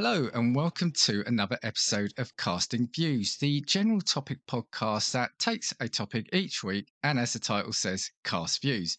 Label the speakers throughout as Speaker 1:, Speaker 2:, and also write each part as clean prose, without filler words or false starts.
Speaker 1: Hello, and welcome to another episode of Casting Views, the general topic podcast that takes a topic each week and, as the title says, cast views.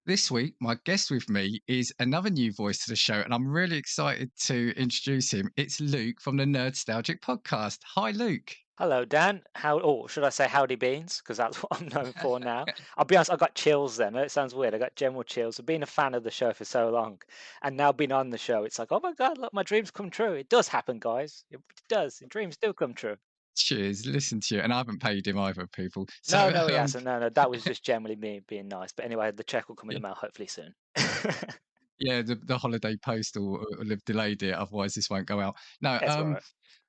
Speaker 1: This week, my guest with me is another new voice to the show, and I'm really excited to introduce him. It's Luke from the Nerdstalgic podcast. Hi, Luke.
Speaker 2: Hello, Dan. Or should I say howdy beans? Because that's what I'm known for now. I'll be honest, I got chills then. It sounds weird. I got general chills. I've been a fan of the show for so long, and now being on the show, it's like, oh my God, look, my dreams come true. It does happen, guys. It does. Dreams do come true.
Speaker 1: Cheers. Listen to you, and I haven't paid him either, people.
Speaker 2: No,
Speaker 1: So,
Speaker 2: no, he hasn't. No, no, that was just generally me being nice. But anyway, the check will come in
Speaker 1: yeah,
Speaker 2: the mail hopefully soon.
Speaker 1: yeah, the holiday post will have delayed it. Otherwise, this won't go out. No,
Speaker 2: It's all right.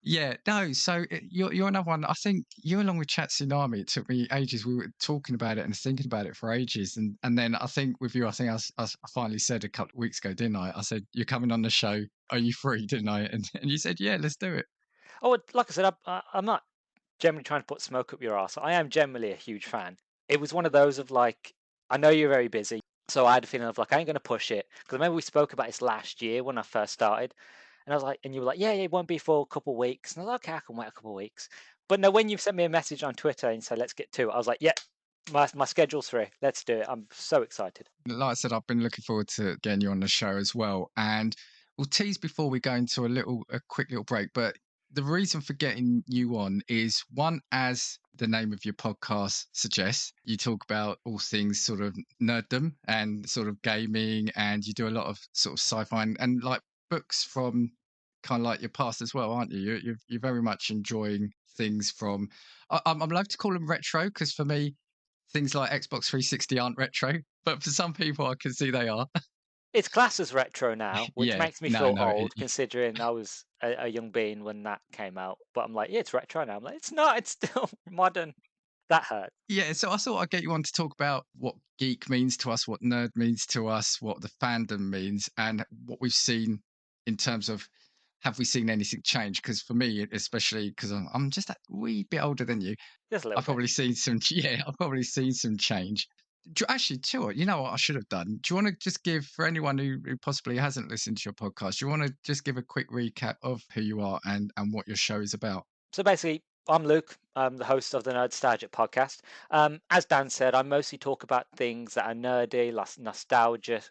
Speaker 1: yeah, no. So you're another one. I think you along with Chat Tsunami. It took me ages. We were talking about it and thinking about it for ages, and then I think with you, I think I finally said a couple of weeks ago, didn't I? I said you're coming on the show. Are you free? Didn't I? And you said yeah, let's do it.
Speaker 2: Oh, like I said, I'm not generally trying to put smoke up your arse. I am generally a huge fan. It was one of those of like, I know you're very busy, so I had a feeling of like, I ain't going to push it. Because I remember we spoke about this last year when I first started, and I was like, and you were like, yeah, it won't be for a couple of weeks. And I was like, okay, I can wait a couple of weeks. But no, when you've sent me a message on Twitter and said, let's get to it, I was like, yeah, my schedule's free. Let's do it. I'm so excited.
Speaker 1: Like I said, I've been looking forward to getting you on the show as well. And we'll tease before we go into a quick little break. But the reason for getting you on is one, as the name of your podcast suggests, you talk about all things sort of nerddom and sort of gaming, and you do a lot of sort of sci-fi and like books from kind of like your past as well, aren't you? You're very much enjoying things from. I'm allowed to call them retro because for me, things like Xbox 360 aren't retro, but for some people, I can see they are.
Speaker 2: It's classed as retro now, which
Speaker 1: Yeah,
Speaker 2: makes me
Speaker 1: no,
Speaker 2: feel
Speaker 1: no,
Speaker 2: old considering I was a young being when that came out. But I'm like, yeah, it's retro now. I'm like, it's not, it's still modern. That hurt.
Speaker 1: yeah. So I thought I'd get you on to talk about what geek means to us, what nerd means to us, what the fandom means, and what we've seen in terms of have we seen anything change? Because for me, especially because I'm just a wee bit older than you,
Speaker 2: Just a little
Speaker 1: I've
Speaker 2: bit.
Speaker 1: probably seen some. Yeah, I've probably seen some change. Actually, too, you know what I should have done? Do you want to just give for anyone who possibly hasn't listened to your podcast? Do you want to just give a quick recap of who you are and what your show is about?
Speaker 2: So basically, I'm Luke. I'm the host of the Nerdstalgic podcast. As Dan said, I mostly talk about things that are nerdy, like nostalgia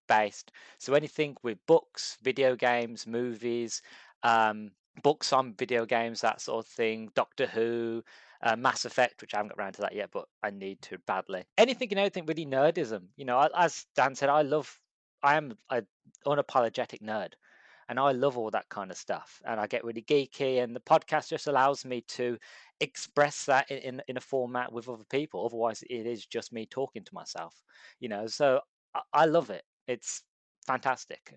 Speaker 2: based. So anything with books, video games, movies, um, books on video games, that sort of thing. Doctor Who, Mass Effect, which I haven't got around to that yet, but I need to badly. Anything and everything really nerdism. As Dan said, I am an unapologetic nerd and I love all that kind of stuff. And I get really geeky, and the podcast just allows me to express that in a format with other people. Otherwise, it is just me talking to myself, So I love it. It's fantastic.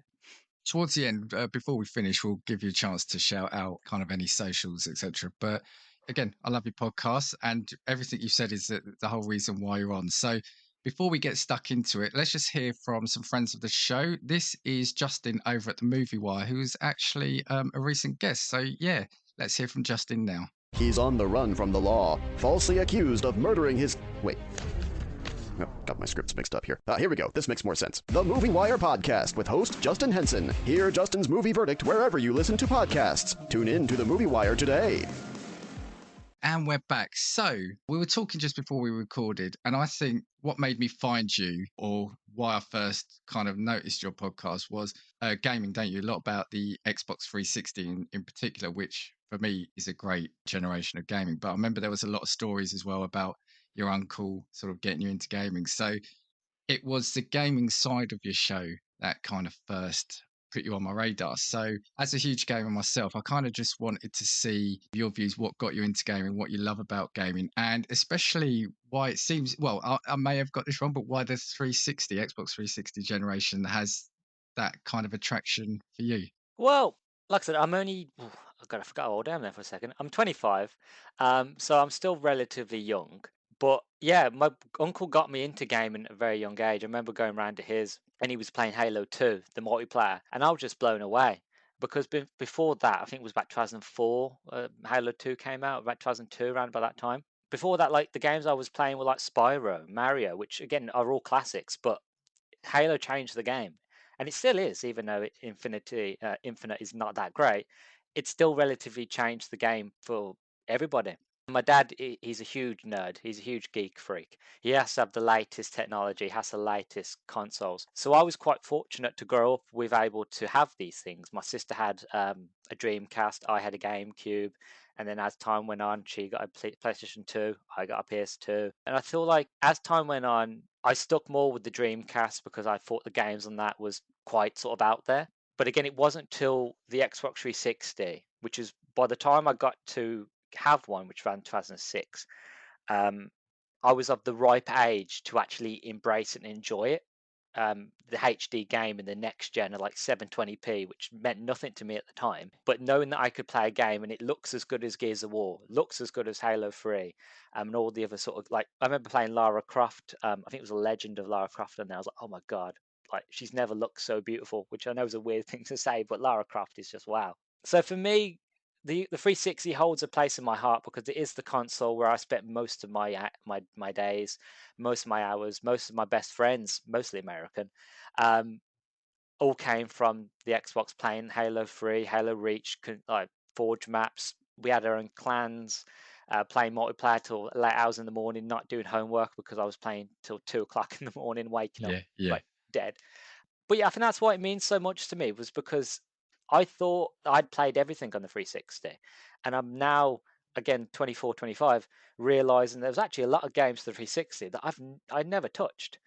Speaker 1: Towards the end, before we finish, we'll give you a chance to shout out kind of any socials, etc. But again, I love your podcast, and everything you've said is the whole reason why you're on. So before we get stuck into it, let's just hear from some friends of the show. This is Justin over at the Movie Wire, who's actually a recent guest. So yeah, let's hear from Justin now.
Speaker 3: He's on the run from the law, falsely accused of murdering his. Wait. Oh, got my scripts mixed up here. Here we go. This makes more sense. The Movie Wire Podcast with host Justin Henson. Hear Justin's movie verdict wherever you listen to podcasts. Tune in to The Movie Wire today.
Speaker 1: And we're back. So we were talking just before we recorded, and I think what made me find you, or why I first kind of noticed your podcast, was gaming. Don't you? A lot about the Xbox 360 in particular, which for me is a great generation of gaming. But I remember there was a lot of stories as well about your uncle sort of getting you into gaming. So it was the gaming side of your show that kind of first put you on my radar. So, as a huge gamer myself, I kind of just wanted to see your views, what got you into gaming, what you love about gaming, and especially why it seems, well, I may have got this wrong, but why the 360, Xbox 360 generation has that kind of attraction for you.
Speaker 2: Well, like I said, I'm only. I forgot how old I am there for a second. I'm 25, so I'm still relatively young. But yeah, my uncle got me into gaming at a very young age. I remember going round to his, and he was playing Halo 2, the multiplayer, and I was just blown away because before that, I think it was about 2004, Halo 2 came out, about 2002, around about that time. Before that, like the games I was playing were like Spyro, Mario, which again are all classics, but Halo changed the game. and it still is, even though Infinite is not that great. It still relatively changed the game for everybody. My dad, he's a huge nerd. He's a huge geek freak. He has to have the latest technology, has the latest consoles. So I was quite fortunate to grow up with able to have these things. My sister had a Dreamcast, I had a GameCube, and then as time went on, she got a PlayStation 2, I got a PS2. And I feel like as time went on, I stuck more with the Dreamcast because I thought the games on that was quite sort of out there. But again, it wasn't till the Xbox 360, which is by the time I got to have one, which ran 2006, um, I was of the ripe age to actually embrace and enjoy it. The HD game in the next gen are like 720p, which meant nothing to me at the time. But knowing that I could play a game and it looks as good as Gears of War, looks as good as Halo 3, and all the other sort of like, I remember playing Lara Croft. I think it was a Legend of Lara Croft, and I was like, oh my god, like she's never looked so beautiful, which I know is a weird thing to say, but Lara Croft is just wow. So for me, the 360 holds a place in my heart because it is the console where I spent most of my days, most of my hours, most of my best friends, mostly American, um, all came from the Xbox playing Halo 3, Halo Reach, like Forge maps. We had our own clans, playing multiplayer till late hours in the morning, not doing homework because I was playing till 2 o'clock in the morning, waking up
Speaker 1: Yeah, yeah,
Speaker 2: like dead. But yeah, I think that's why it means so much to me, was because I thought I'd played everything on the 360, and I'm now, again, 24, 25, realizing there's actually a lot of games for the 360 that I'd never touched.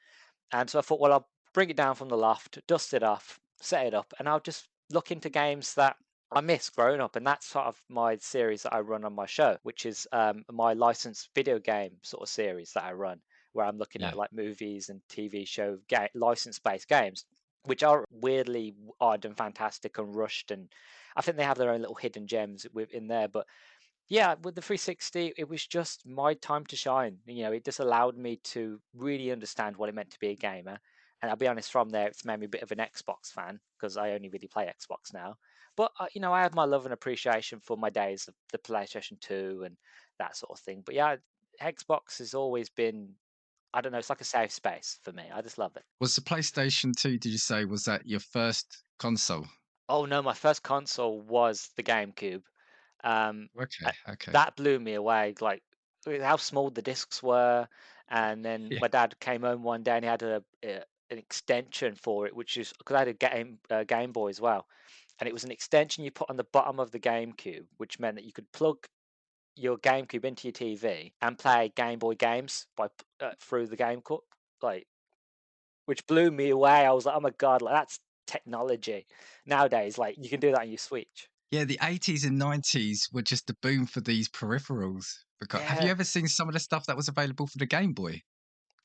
Speaker 2: And so I thought, well, I'll bring it down from the loft, dust it off, set it up, and I'll just look into games that I miss growing up. And that's sort of my series that I run on my show, which is my licensed video game sort of series that I run, where I'm looking
Speaker 1: yeah.
Speaker 2: at like movies and TV show license-based games, which are weirdly odd and fantastic and rushed. And I think they have their own little hidden gems in there. But yeah, with the 360, it was just my time to shine. It just allowed me to really understand what it meant to be a gamer. And I'll be honest, from there, it's made me a bit of an Xbox fan because I only really play Xbox now. But, I have my love and appreciation for my days of the PlayStation 2 and that sort of thing. But yeah, Xbox has always been, I don't know, it's like a safe space for me. I just love it.
Speaker 1: Was the PlayStation 2, did you say, was that your first console?
Speaker 2: Oh no, my first console was the GameCube.
Speaker 1: Okay,
Speaker 2: uh,
Speaker 1: okay.
Speaker 2: that blew me away. Like how small the discs were, and then
Speaker 1: Yeah.
Speaker 2: my dad came home one day and he had an extension for it, which is because I had a Game Boy as well, and it was an extension you put on the bottom of the GameCube, which meant that you could plug your GameCube into your TV and play Game Boy games through the like, which blew me away. I was like, oh my god, like that's technology. Nowadays, like you can do that on your Switch.
Speaker 1: Yeah, the 80s and 90s were just the boom for these peripherals. Because have you
Speaker 2: Yeah.
Speaker 1: ever seen some of the stuff that was available for the Game Boy?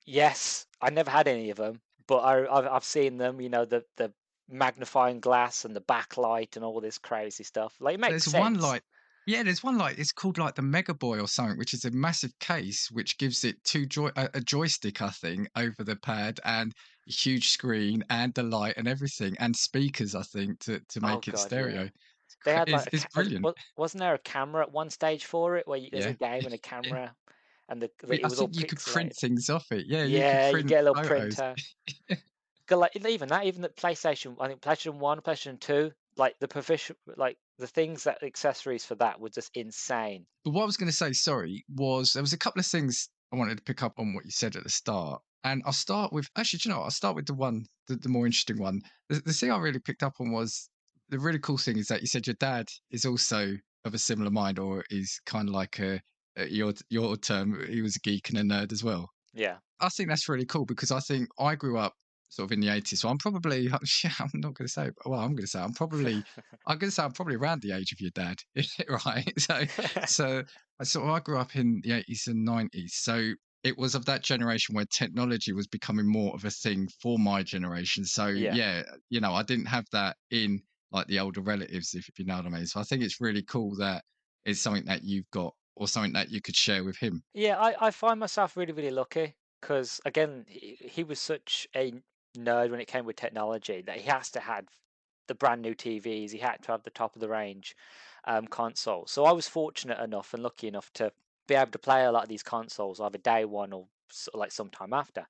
Speaker 2: Yes, I never had any of them, but I've seen them. The magnifying glass and the backlight and all this crazy stuff. Like it makes
Speaker 1: There's one
Speaker 2: sense.
Speaker 1: like, yeah, there's one like it's called like the Mega Boy or something, which is a massive case which gives it a joystick, I think, over the pad and a huge screen and the light and everything and speakers, I think, to
Speaker 2: Oh
Speaker 1: make it
Speaker 2: God, yeah.
Speaker 1: stereo.
Speaker 2: They had
Speaker 1: It's,
Speaker 2: like
Speaker 1: it's brilliant.
Speaker 2: wasn't there a camera at one stage for it where there's a
Speaker 1: Yeah,
Speaker 2: game and a
Speaker 1: yeah.
Speaker 2: camera, and it
Speaker 1: I
Speaker 2: was all
Speaker 1: think you could print
Speaker 2: pixelated.
Speaker 1: things off it. Yeah, you could
Speaker 2: Yeah, you
Speaker 1: print
Speaker 2: get a little
Speaker 1: photos.
Speaker 2: printer. 'Cause, like even that, even the PlayStation, I think PlayStation 1, PlayStation 2, like the provision, like the things that accessories for that were just insane.
Speaker 1: But what I was going to say, sorry, was there was a couple of things I wanted to pick up on what you said at the start. And I'll start with, actually, do you know what? I'll start with the more interesting one. The thing I really picked up on was the really cool thing is that you said your dad is also of a similar mind or is kind of like your term, he was a geek and a nerd as well.
Speaker 2: Yeah.
Speaker 1: I think that's really cool because I think I grew up sort of in the 80s. So I'm probably, I'm not going to say, well, I'm going to say I'm probably around the age of your dad, right? So I grew up in the 80s and 90s. So it was of that generation where technology was becoming more of a thing for my generation. So
Speaker 2: Yeah.
Speaker 1: yeah, I didn't have that in like the older relatives, if you know what I mean. So I think it's really cool that it's something that you've got or something that you could share with him.
Speaker 2: Yeah, I find myself really, really lucky because, again, he was such a nerd when it came with technology that he has to have the brand new TVs. He had to have the top of the range console. So I was fortunate enough and lucky enough to be able to play a lot of these consoles either day one or like sometime after.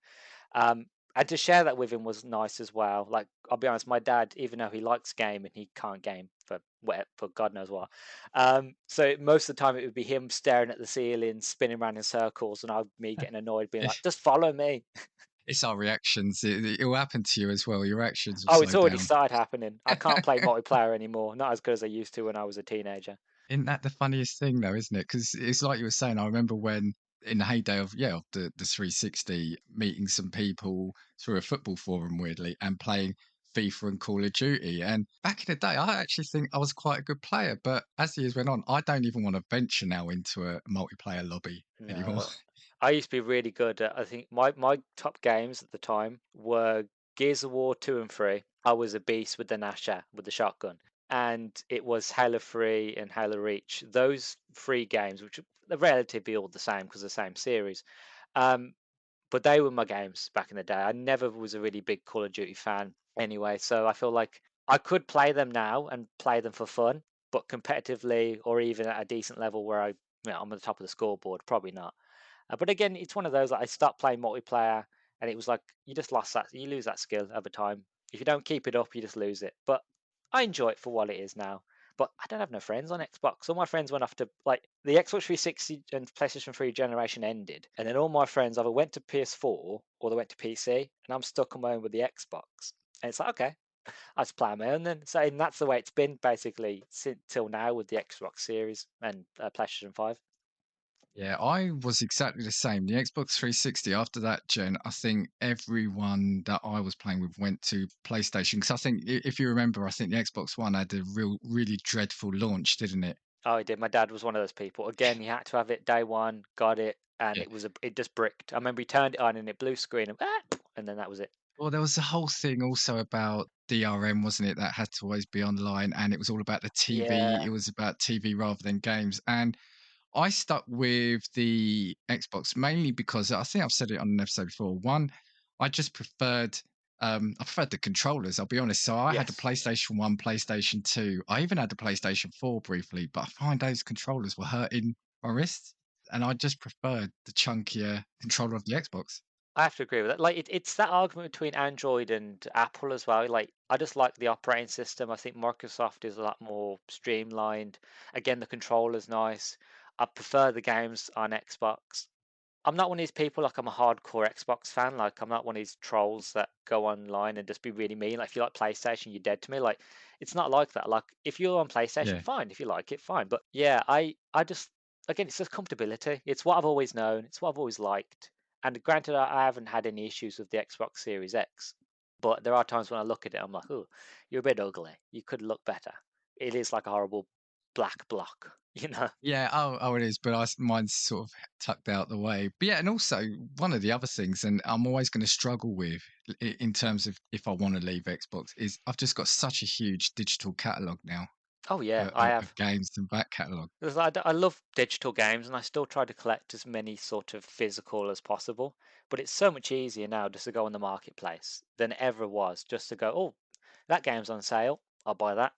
Speaker 2: Um, And to share that with him was nice as well. Like, I'll be honest, my dad, even though he likes gaming, he can't game for God knows what. So most of the time it would be him staring at the ceiling, spinning around in circles, and me getting annoyed, being like, "Just follow me."
Speaker 1: It's our reactions. It will happen to you as well. Your reactions will
Speaker 2: Oh, it's
Speaker 1: slow
Speaker 2: already
Speaker 1: down.
Speaker 2: started happening. I can't play multiplayer anymore. Not as good as I used to when I was a teenager.
Speaker 1: Isn't that the funniest thing though, isn't it? Because it's like you were saying, I remember when in the heyday of of the 360, meeting some people through a football forum weirdly and playing FIFA and Call of Duty. And back in the day, I actually think I was quite a good player, but as the years went on, I don't even want to venture now into a multiplayer lobby anymore.
Speaker 2: No, I used to be really good at. I think my top games at the time were Gears of War 2 and 3. I was a beast with the Nasher with the shotgun, and it was Halo 3 and Halo Reach. Those three games, which are relatively all the same because the same series, um, but they were my games back in the day. I never was a really big Call of Duty fan anyway, so I feel like I could play them now and play them for fun, but competitively or even at a decent level where I'm at the top of the scoreboard, probably not. But again, it's one of those like I stopped playing multiplayer, and it was like you lose that skill over time. If you don't keep it up, you just lose it. But I enjoy it for what it is now. But I don't have no friends on Xbox. All my friends went off to like the Xbox 360 and PlayStation 3 generation ended, and then all my friends either went to PS4 or they went to PC, and I'm stuck on my own with the Xbox. And it's like, okay, I just play on my own then. So and that's the way it's been basically since till now with the Xbox Series and PlayStation 5.
Speaker 1: Yeah, I was exactly the same. The Xbox 360, after that gen, I think everyone that I was playing with went to PlayStation. Because I think, if you remember, I think the Xbox One had a really dreadful launch, didn't it?
Speaker 2: Oh, he did. My dad was one of those people. Again, he had to have it day one, got it, and
Speaker 1: Yeah.
Speaker 2: it just bricked. I remember he turned it on and it blue screen and then that was it.
Speaker 1: Well, there was a whole thing also about DRM, wasn't it? That had to always be online, and it was all about the TV.
Speaker 2: Yeah.
Speaker 1: It was about TV rather than games. And I stuck with the Xbox mainly because I think I've said it on an episode before. One, I preferred the controllers, I'll be honest. So I had the
Speaker 2: Yes.
Speaker 1: PlayStation 1, PlayStation 2. I even had the PlayStation 4 briefly, but I find those controllers were hurting my wrists. And I just preferred the chunkier controller of the Xbox.
Speaker 2: I have to agree with that. Like it's that argument between Android and Apple as well. Like I just like the operating system. I think Microsoft is a lot more streamlined. Again, the controller's nice. I prefer the games on Xbox. I'm not one of these people like I'm a hardcore Xbox fan. Like I'm not one of these trolls that go online and just be really mean. Like if you like PlayStation, you're dead to me. Like it's not like that. Like if you're on PlayStation,
Speaker 1: Yeah.
Speaker 2: fine. If you like it, fine. But yeah, I just again it's just comfortability. It's what I've always known. It's what I've always liked. And granted, I haven't had any issues with the Xbox Series X, but there are times when I look at it, I'm like, oh, you're a bit ugly. You could look better. It is like a horrible black block, you know.
Speaker 1: Yeah, it is, but mine's sort of tucked out the way. But yeah, and also one of the other things, and I'm always going to struggle with in terms of if I want to leave Xbox, is I've just got such a huge digital catalog now
Speaker 2: Oh yeah, I
Speaker 1: of
Speaker 2: have.
Speaker 1: games and back catalog.
Speaker 2: Because I love digital games and I still try to collect as many sort of physical as possible. But it's so much easier now just to go on the marketplace than it ever was just to go, oh, that game's on sale. I'll buy that.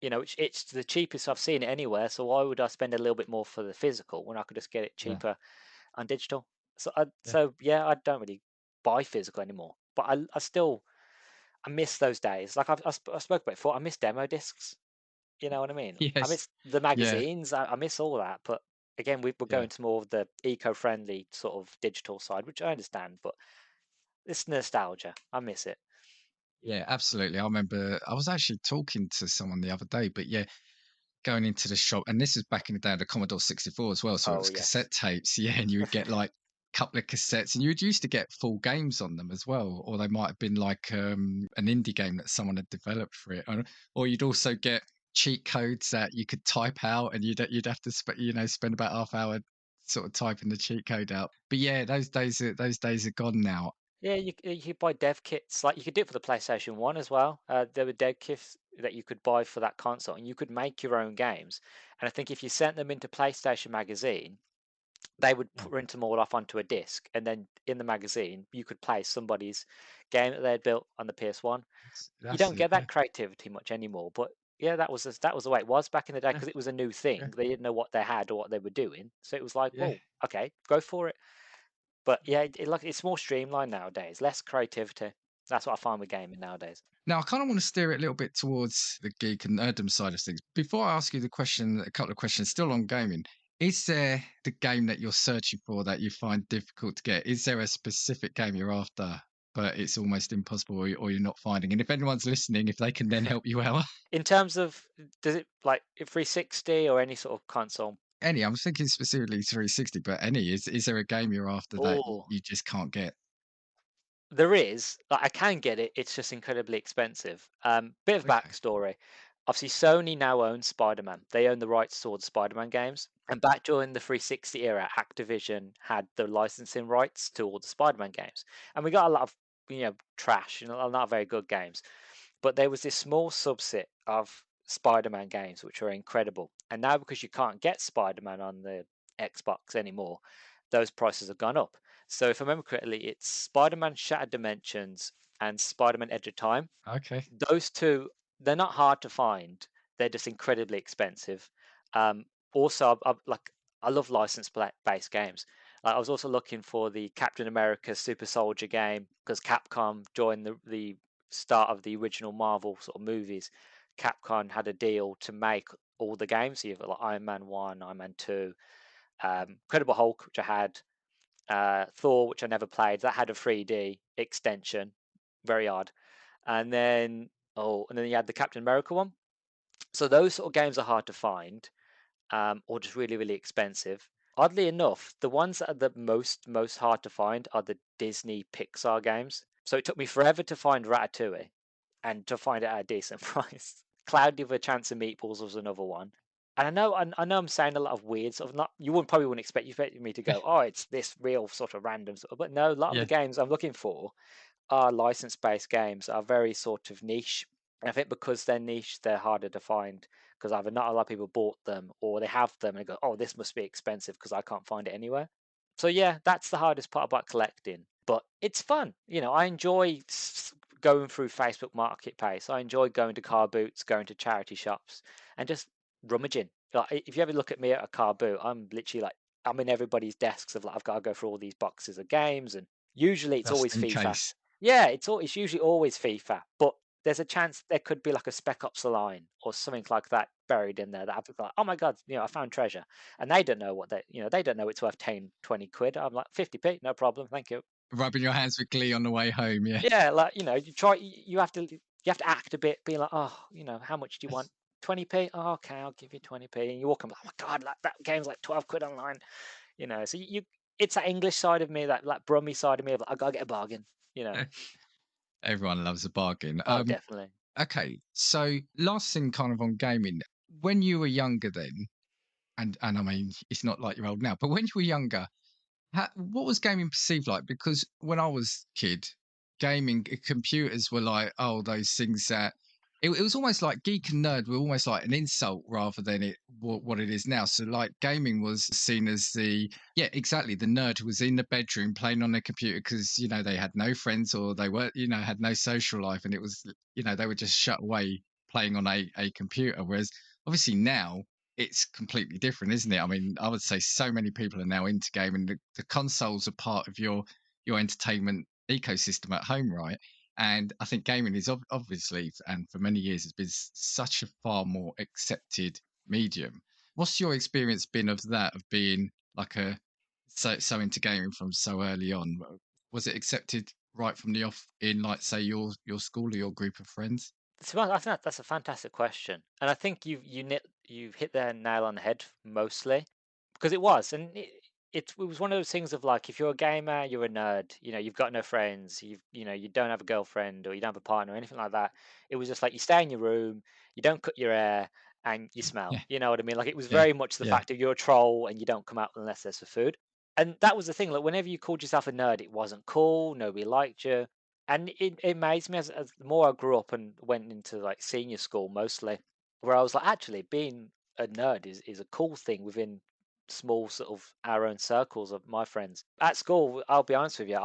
Speaker 2: You know, it's the cheapest I've seen it anywhere. So why would I spend a little bit more for the physical when I could just get it
Speaker 1: Yeah,
Speaker 2: cheaper on digital?
Speaker 1: yeah,
Speaker 2: So yeah, I don't really buy physical anymore. But I still I miss those days. Like I spoke about before. I miss demo discs. You know what I mean? I
Speaker 1: yes,
Speaker 2: miss the
Speaker 1: yeah,
Speaker 2: magazines. I miss all that. But again, we're
Speaker 1: yeah.
Speaker 2: going to more of the eco-friendly sort of digital side, which I understand. But it's nostalgia. I miss it.
Speaker 1: Yeah, absolutely. I remember I was actually talking to someone the other day, but yeah, going into the shop, and this is back in the day of the Commodore 64 as well. So it
Speaker 2: Oh
Speaker 1: was
Speaker 2: yes.
Speaker 1: cassette tapes, yeah, and you would get like a couple of cassettes, and you would used to get full games on them as well, or they might have been like an indie game that someone had developed for it, or you'd also get cheat codes that you could type out, and you'd have to spend about half hour sort of typing the cheat code out. But yeah, those days are gone now.
Speaker 2: Yeah, you could buy dev kits. Like you could do it for the PlayStation 1 as well. There were dev kits that you could buy for that console, and you could make your own games. And I think if you sent them into PlayStation Magazine, they would
Speaker 1: Yeah,
Speaker 2: print them all off onto a disc, and then in the magazine you could play somebody's game that they had built on the PS1. You
Speaker 1: that's
Speaker 2: don't
Speaker 1: it.
Speaker 2: get
Speaker 1: Yeah,
Speaker 2: that creativity much anymore, but yeah, that was the way it was back in the day
Speaker 1: yeah,
Speaker 2: because it was a new
Speaker 1: yeah.
Speaker 2: thing. They didn't know what they had or what they were doing, so it was like,
Speaker 1: Yeah.
Speaker 2: well, okay, go for it. But yeah, it's more streamlined nowadays, less creativity. That's what I find with gaming nowadays.
Speaker 1: Now, I kind of want to steer it a little bit towards the geek and nerdum side of things. Before I ask you the question, a couple of questions still on gaming. Is there the game that you're searching for that you find difficult to get? Is there a specific game you're after, but it's almost impossible or you're not finding? And if anyone's listening, if they can then help you out.
Speaker 2: In terms of, does it like 360 or any sort of console?
Speaker 1: Any, I'm thinking specifically 360, but any, is there a game you're after that
Speaker 2: Oh,
Speaker 1: you just can't get?
Speaker 2: there is. Like, I can get it. It's just incredibly expensive. Bit of
Speaker 1: Okay.
Speaker 2: backstory. Obviously, Sony now owns Spider-Man. They own the rights to all the Spider-Man games. And back during the 360 era, Activision had the licensing rights to all the Spider-Man games. And we got a lot of, trash, not very good games. But there was this small subset of Spider-Man games which are incredible. And now because you can't get Spider-Man on the Xbox anymore, those prices have gone up. So if I remember correctly, it's Spider-Man Shattered Dimensions and Spider-Man Edge of Time.
Speaker 1: Okay.
Speaker 2: Those two, they're not hard to find. They're just incredibly expensive. Also, I love license-based games. I was also looking for the Captain America Super Soldier game because Capcom joined the start of the original Marvel sort of movies. Capcom had a deal to make all the games. So you've got like Iron Man 1, Iron Man 2, Incredible Hulk, which I had, Thor, which I never played. That had a 3D extension, very odd. And then you had the Captain America one. So those sort of games are hard to find, or just really, really expensive. Oddly enough, the ones that are the most hard to find are the Disney Pixar games. So it took me forever to find Ratatouille, and to find it at a decent price. Cloudy with a Chance of Meatballs was another one. And I know I'm saying a lot of weird sort of not. You wouldn't probably wouldn't expect me to go, oh, it's this real sort of random sort of. But no, a lot of the
Speaker 1: Yeah.
Speaker 2: games I'm looking for are license-based games, are very sort of niche. And I think because they're niche, they're harder to find because either not a lot of people bought them or they have them and they go, oh, this must be expensive because I can't find it anywhere. So yeah, that's the hardest part about collecting. But it's fun. I enjoy going through Facebook Marketplace. I enjoy going to car boots, going to charity shops, and just rummaging. Like if you ever look at me at a car boot, I'm literally like I'm in everybody's desks of like I've got to go through all these boxes of games, and usually it's
Speaker 1: Just
Speaker 2: always
Speaker 1: in
Speaker 2: FIFA.
Speaker 1: case.
Speaker 2: Yeah, it's usually always FIFA, but there's a chance there could be like a Spec Ops line or something like that buried in there that I've like, oh my god, I found treasure, and they don't know what they don't know it's worth 10, 20 quid. I'm like 50p, no problem, thank you.
Speaker 1: Rubbing your hands with glee on the way home. Yeah.
Speaker 2: Yeah, like you have to act a bit, be like, oh, how much do you want? 20p? Oh, okay, I'll give you 20p. And you walk in, oh my god, like that game's like 12 quid online. So it's that English side of me, that like Brummy side of me of like, I gotta get a bargain.
Speaker 1: Everyone loves a bargain.
Speaker 2: Oh, definitely.
Speaker 1: Okay, so last thing kind of on gaming. When you were younger then, and I mean, it's not like you're old now, but when you were younger, what was gaming perceived like? Because when I was a kid, gaming computers were like, oh, those things that it was almost like geek and nerd were almost like an insult rather than what it is now. So like gaming was seen as exactly the nerd who was in the bedroom playing on their computer because they had no friends or they were had no social life, and it was they were just shut away playing on a computer. Whereas obviously now it's completely different, isn't it? I mean, I would say so many people are now into gaming. The consoles are part of your entertainment ecosystem at home, right? And I think gaming is obviously, and for many years, has been such a far more accepted medium. What's your experience been of that, of being like so into gaming from so early on? Was it accepted right from the off in, like, say, your school or your group of friends?
Speaker 2: So I think that's a fantastic question, and I think you've hit the nail on the head mostly, because it was, and it was one of those things of like if you're a gamer, you're a nerd. You've got no friends. You don't have a girlfriend or you don't have a partner or anything like that. It was just like you stay in your room, you don't cut your hair, and you smell.
Speaker 1: Yeah,
Speaker 2: You know what I mean? Like it was
Speaker 1: yeah,
Speaker 2: very much the
Speaker 1: yeah.
Speaker 2: fact of you're a troll and you don't come out unless there's for food. And that was the thing. Like whenever you called yourself a nerd, it wasn't cool. Nobody liked you. And it amazed me as the more I grew up and went into like senior school mostly, where I was like, actually, being a nerd is a cool thing within small sort of our own circles of my friends. At school, I'll be honest with you,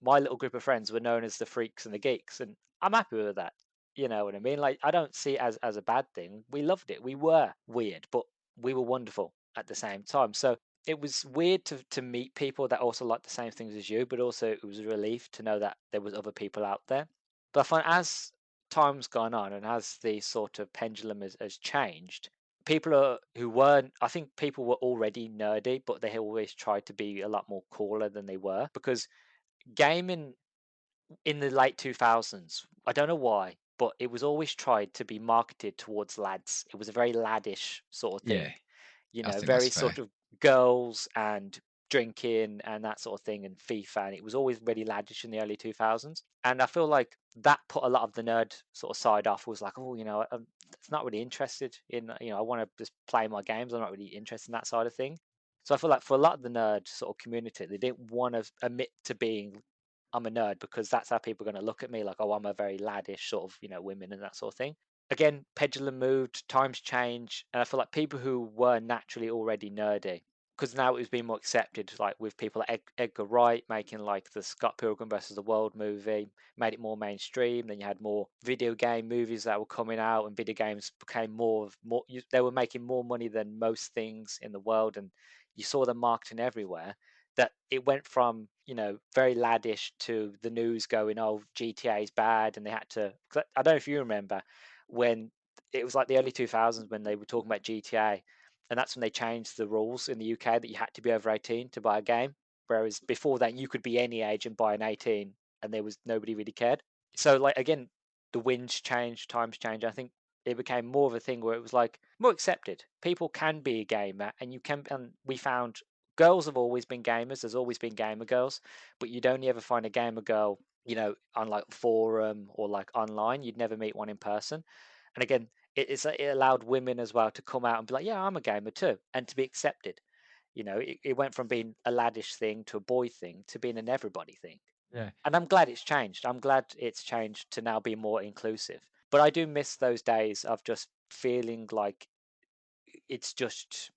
Speaker 2: my little group of friends were known as the freaks and the geeks, and I'm happy with that. You know what I mean? Like I don't see it as a bad thing. We loved it. We were weird, but we were wonderful at the same time. So it was weird to meet people that also liked the same things as you, but also it was a relief to know that there was other people out there. But I find as time's gone on and as the sort of pendulum has changed, people who weren't, I think people were already nerdy, but they always tried to be a lot more cooler than they were, because gaming in the late 2000s, I don't know why, but it was always tried to be marketed towards lads. It was a very laddish sort of
Speaker 1: Yeah,
Speaker 2: thing,
Speaker 1: I think that's
Speaker 2: very
Speaker 1: fair.
Speaker 2: sort of girls and drinking and that sort of thing, and FIFA, and it was always really laddish in the early 2000s. And I feel like that put a lot of the nerd sort of side off. Was like, oh, I'm it's not really interested in, I want to just play my games. I'm not really interested in that side of thing. So I feel like for a lot of the nerd sort of community, they didn't want to admit to being I'm a nerd, because that's how people are going to look at me, like, oh, I'm a very laddish sort of, women and that sort of thing. Again, pendulum moved, times change, and I feel like people who were naturally already nerdy, because now it was being more accepted, like with people like Edgar Wright making like the Scott Pilgrim versus the World movie, made it more mainstream. Then you had more video game movies that were coming out, and video games became more. They were making more money than most things in the world, and you saw them marketing everywhere. That it went from very laddish to the news going, oh, GTA is bad, and they had to. I don't know if you remember when it was like the early 2000s when they were talking about GTA, and that's when they changed the rules in the UK that you had to be over 18 to buy a game, whereas before that you could be any age and buy an 18, and there was nobody really cared. So like again, the winds changed, times changed. I think it became more of a thing where it was like more accepted. People can be a gamer, and you can. And we found girls have always been gamers. There's always been gamer girls, but you'd only ever find a gamer girl, on like forum or like online. You'd never meet one in person. And again, it allowed women as well to come out and be like, yeah, I'm a gamer too, and to be accepted. It went from being a laddish thing to a boy thing to being an everybody thing.
Speaker 1: Yeah.
Speaker 2: And I'm glad it's changed. I'm glad it's changed to now be more inclusive. But I do miss those days of just feeling like it's just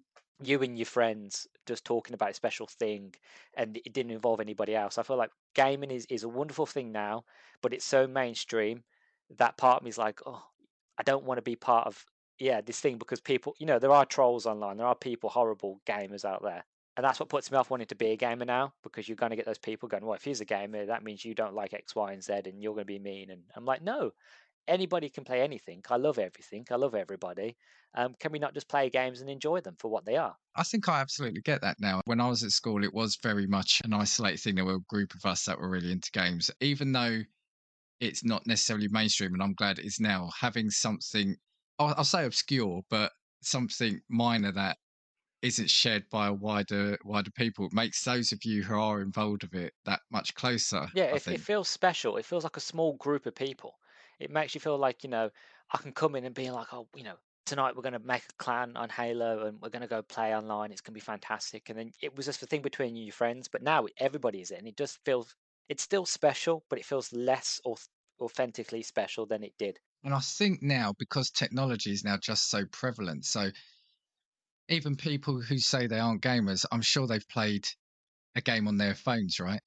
Speaker 2: you and your friends just talking about a special thing, and it didn't involve anybody else. I feel like gaming is a wonderful thing now, but it's so mainstream that part of me is like, oh, I don't want to be part of this thing, because people, there are trolls online, there are people, horrible gamers out there. And that's what puts me off wanting to be a gamer now, because you're going to get those people going, well, if he's a gamer, that means you don't like X, Y, and Z, and you're going to be mean. And I'm like, no, anybody can play anything. I love everything. I love everybody. Can we not just play games and enjoy them for what they are?
Speaker 1: I think I absolutely get that now. When I was at school, it was very much an isolated thing. There were a group of us that were really into games, even though it's not necessarily mainstream. And I'm glad it is now having something, I'll say obscure, but something minor that isn't shared by a wider people. It makes those of you who are involved with it that much closer,
Speaker 2: Yeah,
Speaker 1: I
Speaker 2: it
Speaker 1: think.
Speaker 2: feels special. It feels like a small group of people. It makes you feel like, I can come in and be like, oh, tonight we're going to make a clan on Halo and we're going to go play online. It's going to be fantastic. And then it was just a thing between you and your friends. But now everybody is in. It just feels, it's still special, but it feels less authentically special than it did.
Speaker 1: And I think now, because technology is now just so prevalent, so even people who say they aren't gamers, I'm sure they've played a game on their phones, right?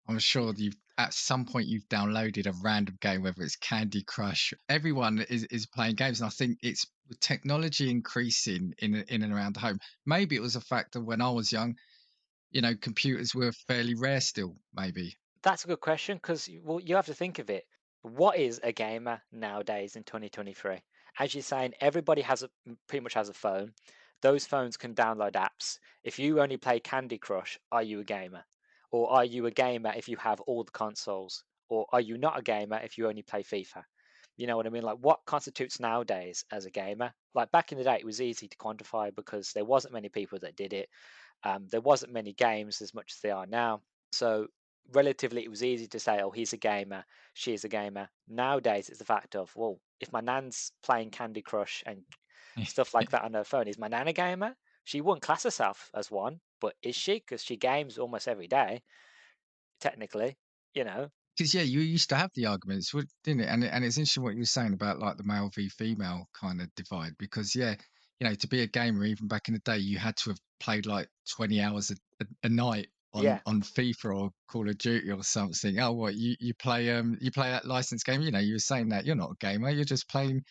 Speaker 1: I'm sure you've at some point you've downloaded a random game, whether it's Candy Crush. Everyone is playing games, and I think it's with technology increasing in and around the home. Maybe it was a factor when I was young. Computers were fairly rare still. Maybe.
Speaker 2: That's a good question, because well, you have to think of it. What is a gamer nowadays in 2023? As you're saying, everybody pretty much has a phone. Those phones can download apps. If you only play Candy Crush, are you a gamer? Or are you a gamer if you have all the consoles? Or are you not a gamer if you only play FIFA? You know what I mean? Like, what constitutes nowadays as a gamer? Like back in the day, it was easy to quantify because there wasn't many people that did it. There wasn't many games as much as they are now. So relatively, it was easy to say, oh, he's a gamer, she's a gamer. Nowadays, it's the fact of, well, if my nan's playing Candy Crush and stuff like that on her phone, is my nan a gamer? She wouldn't class herself as one, but is she? Because she games almost every day, technically, you know.
Speaker 1: Because yeah, you used to have the arguments, didn't it? And it's interesting what you were saying about like the male v female kind of divide. Because yeah, to be a gamer, even back in the day, you had to have played like 20 hours a night on
Speaker 2: Yeah,
Speaker 1: FIFA or Call of Duty or something. Oh, what you play that licensed game? You were saying that you're not a gamer, you're just playing
Speaker 2: yeah.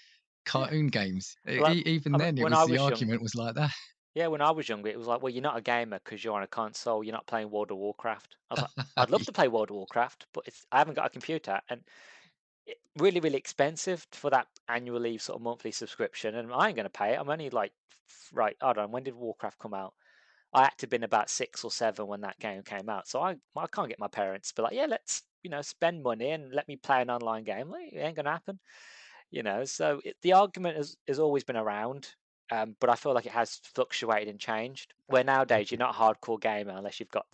Speaker 1: cartoon games.
Speaker 2: Like
Speaker 1: Even then, it
Speaker 2: when
Speaker 1: was
Speaker 2: I
Speaker 1: the
Speaker 2: was young,
Speaker 1: argument was like that.
Speaker 2: Yeah, when I was younger, it was like, well, you're not a gamer because you're on a console. You're not playing World of Warcraft. I was like, I'd love to play World of Warcraft, but I haven't got a computer, and really, really expensive for that annually sort of monthly subscription, and I ain't going to pay it. I'm only like, right, hold on, when did Warcraft come out? I had to have been about 6 or 7 when that game came out, so I can't get my parents to be like, yeah, let's spend money and let me play an online game. Like, it ain't going to happen. So the argument has always been around, but I feel like it has fluctuated and changed. Where nowadays you're not a hardcore gamer unless you've got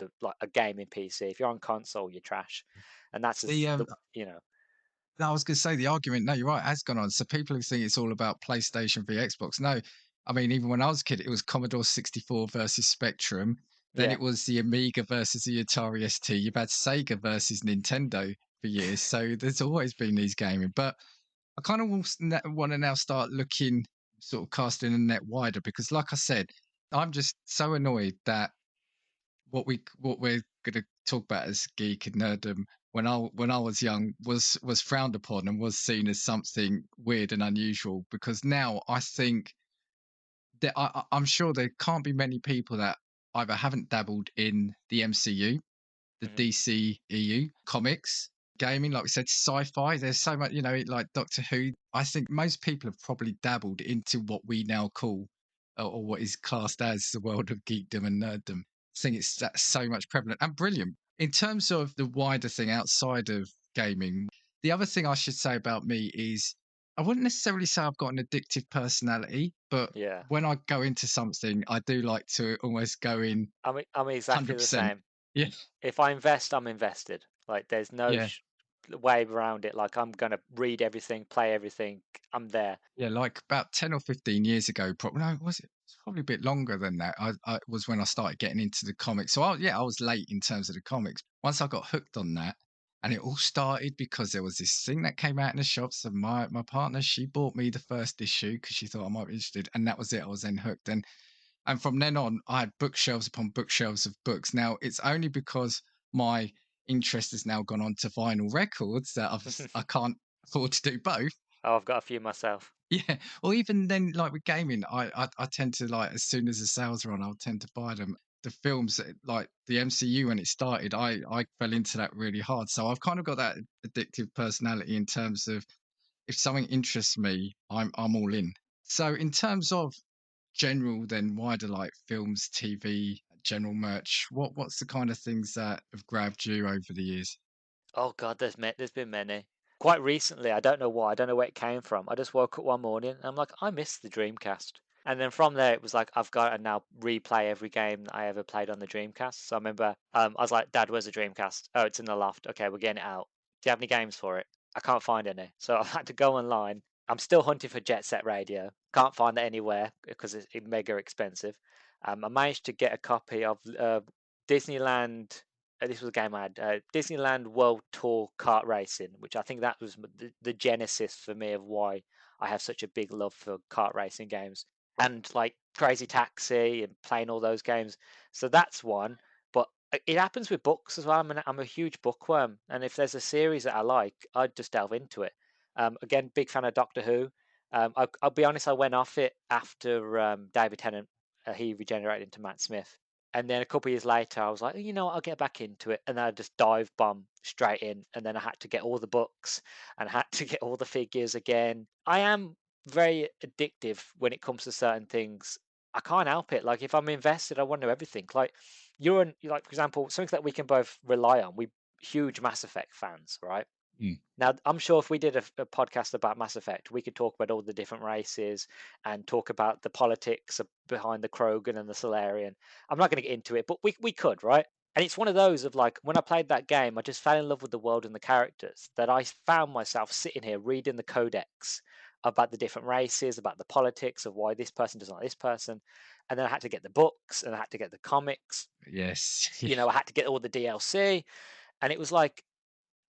Speaker 2: a gaming PC. If you're on console, you're trash, and that's
Speaker 1: The No, I was going to say the argument. No, you're right. Has gone on. So people who think it's all about PlayStation v Xbox. No, I mean even when I was a kid, it was Commodore 64 versus Spectrum. Then
Speaker 2: yeah.
Speaker 1: it was the Amiga versus the Atari ST. You've had Sega versus Nintendo for years. So there's always been these gaming. But I kind of want to now start looking, sort of casting a net wider because, like I said, I'm just so annoyed that what we're going to talk about as geek and nerdom when I was young was frowned upon and was seen as something weird and unusual because now I think that I'm sure there can't be many people that either haven't dabbled in the MCU, the
Speaker 2: Hmm.
Speaker 1: DCEU comics, gaming, like we said, sci-fi. There's so much, like Doctor Who. I think most people have probably dabbled into what we now call, or what is classed as the world of geekdom and nerddom. I think that's so much prevalent and brilliant. In terms of the wider thing outside of gaming, the other thing I should say about me is I wouldn't necessarily say I've got an addictive personality, but
Speaker 2: Yeah.
Speaker 1: when I go into something, I do like to almost go in
Speaker 2: I'm exactly the
Speaker 1: 100%.
Speaker 2: same.
Speaker 1: Yeah,
Speaker 2: If I invest, I'm invested. Like there's no
Speaker 1: yeah.
Speaker 2: way around it. Like I'm gonna read everything, play everything. I'm there.
Speaker 1: Yeah, like about 10 or 15 years ago, probably, no, was it? It's probably a bit longer than that. I was when I started getting into the comics. So, I was late in terms of the comics. Once I got hooked on that, and it all started because there was this thing that came out in the shops, and my partner, she bought me the first issue because she thought I might be interested, and that was it. I was then hooked. And from then on, I had bookshelves upon bookshelves of books. Now, it's only because my interest has now gone on to vinyl records that I can't afford to do both.
Speaker 2: Oh, I've got a few myself.
Speaker 1: Yeah, or even then, like with gaming, I tend to like as soon as the sales are on, I'll tend to buy them. The films, like the MCU when it started, I fell into that really hard. So I've kind of got that addictive personality in terms of if something interests me, I'm all in. So in terms of general, then wider like films, TV, general merch, what's the kind of things that have grabbed you over the years?
Speaker 2: Oh God, there's been many. Quite recently, I don't know why, I don't know where it came from. I just woke up one morning and I'm like, I miss the Dreamcast. And then from there, it was like I've got to now replay every game that I ever played on the Dreamcast. So I remember, I was like, Dad, where's the Dreamcast? Oh, it's in the loft. Okay, we're getting it out. Do you have any games for it? I can't find any. So I had to go online. I'm still hunting for Jet Set Radio. Can't find that anywhere because it's mega expensive. I managed to get a copy of Disneyland. This was a game I had, Disneyland World Tour Kart Racing, which I think that was the genesis for me of why I have such a big love for kart racing games and like Crazy Taxi and playing all those games. So that's one. But it happens with books as well. I'm a huge bookworm, and if there's a series that I like, I'd just delve into it. Again, big fan of Doctor Who. I'll be honest, I went off it after David Tennant, he regenerated into Matt Smith. And then a couple of years later, I was like, you know what, I'll get back into it. And then I just dive bomb straight in. And then I had to get all the books and had to get all the figures again. I am very addictive when it comes to certain things. I can't help it. Like if I'm invested, I want to know everything. Like like for example, something that we can both rely on. We huge Mass Effect fans, right?
Speaker 1: Mm.
Speaker 2: Now, I'm sure if we did a podcast about Mass Effect, we could talk about all the different races and talk about the politics behind the Krogan and the Solarian. I'm not going to get into it, but we could, right? And it's one of those of like, when I played that game, I just fell in love with the world and the characters that I found myself sitting here reading the codex about the different races, about the politics of why this person doesn't like this person. And then I had to get the books and I had to get the comics.
Speaker 1: Yes.
Speaker 2: I had to get all the DLC. And it was like,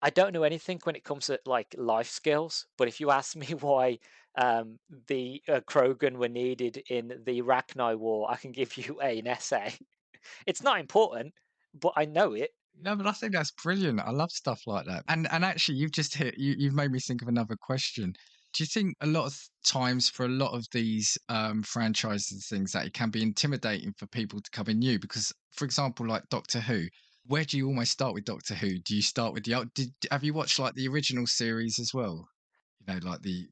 Speaker 2: I don't know anything when it comes to like life skills, but if you ask me why the Krogan were needed in the Rachni War, I can give you an essay. It's not important, but I know it.
Speaker 1: No, but I think that's brilliant. I love stuff like that. And actually, you've just you've made me think of another question. do you think a lot of times for a lot of these franchises and things that it can be intimidating for people to come in new? Because, for example, like Doctor Who, where do you almost start with Doctor Who? Do you start with the old? Have you watched like the original series as well? You know, like the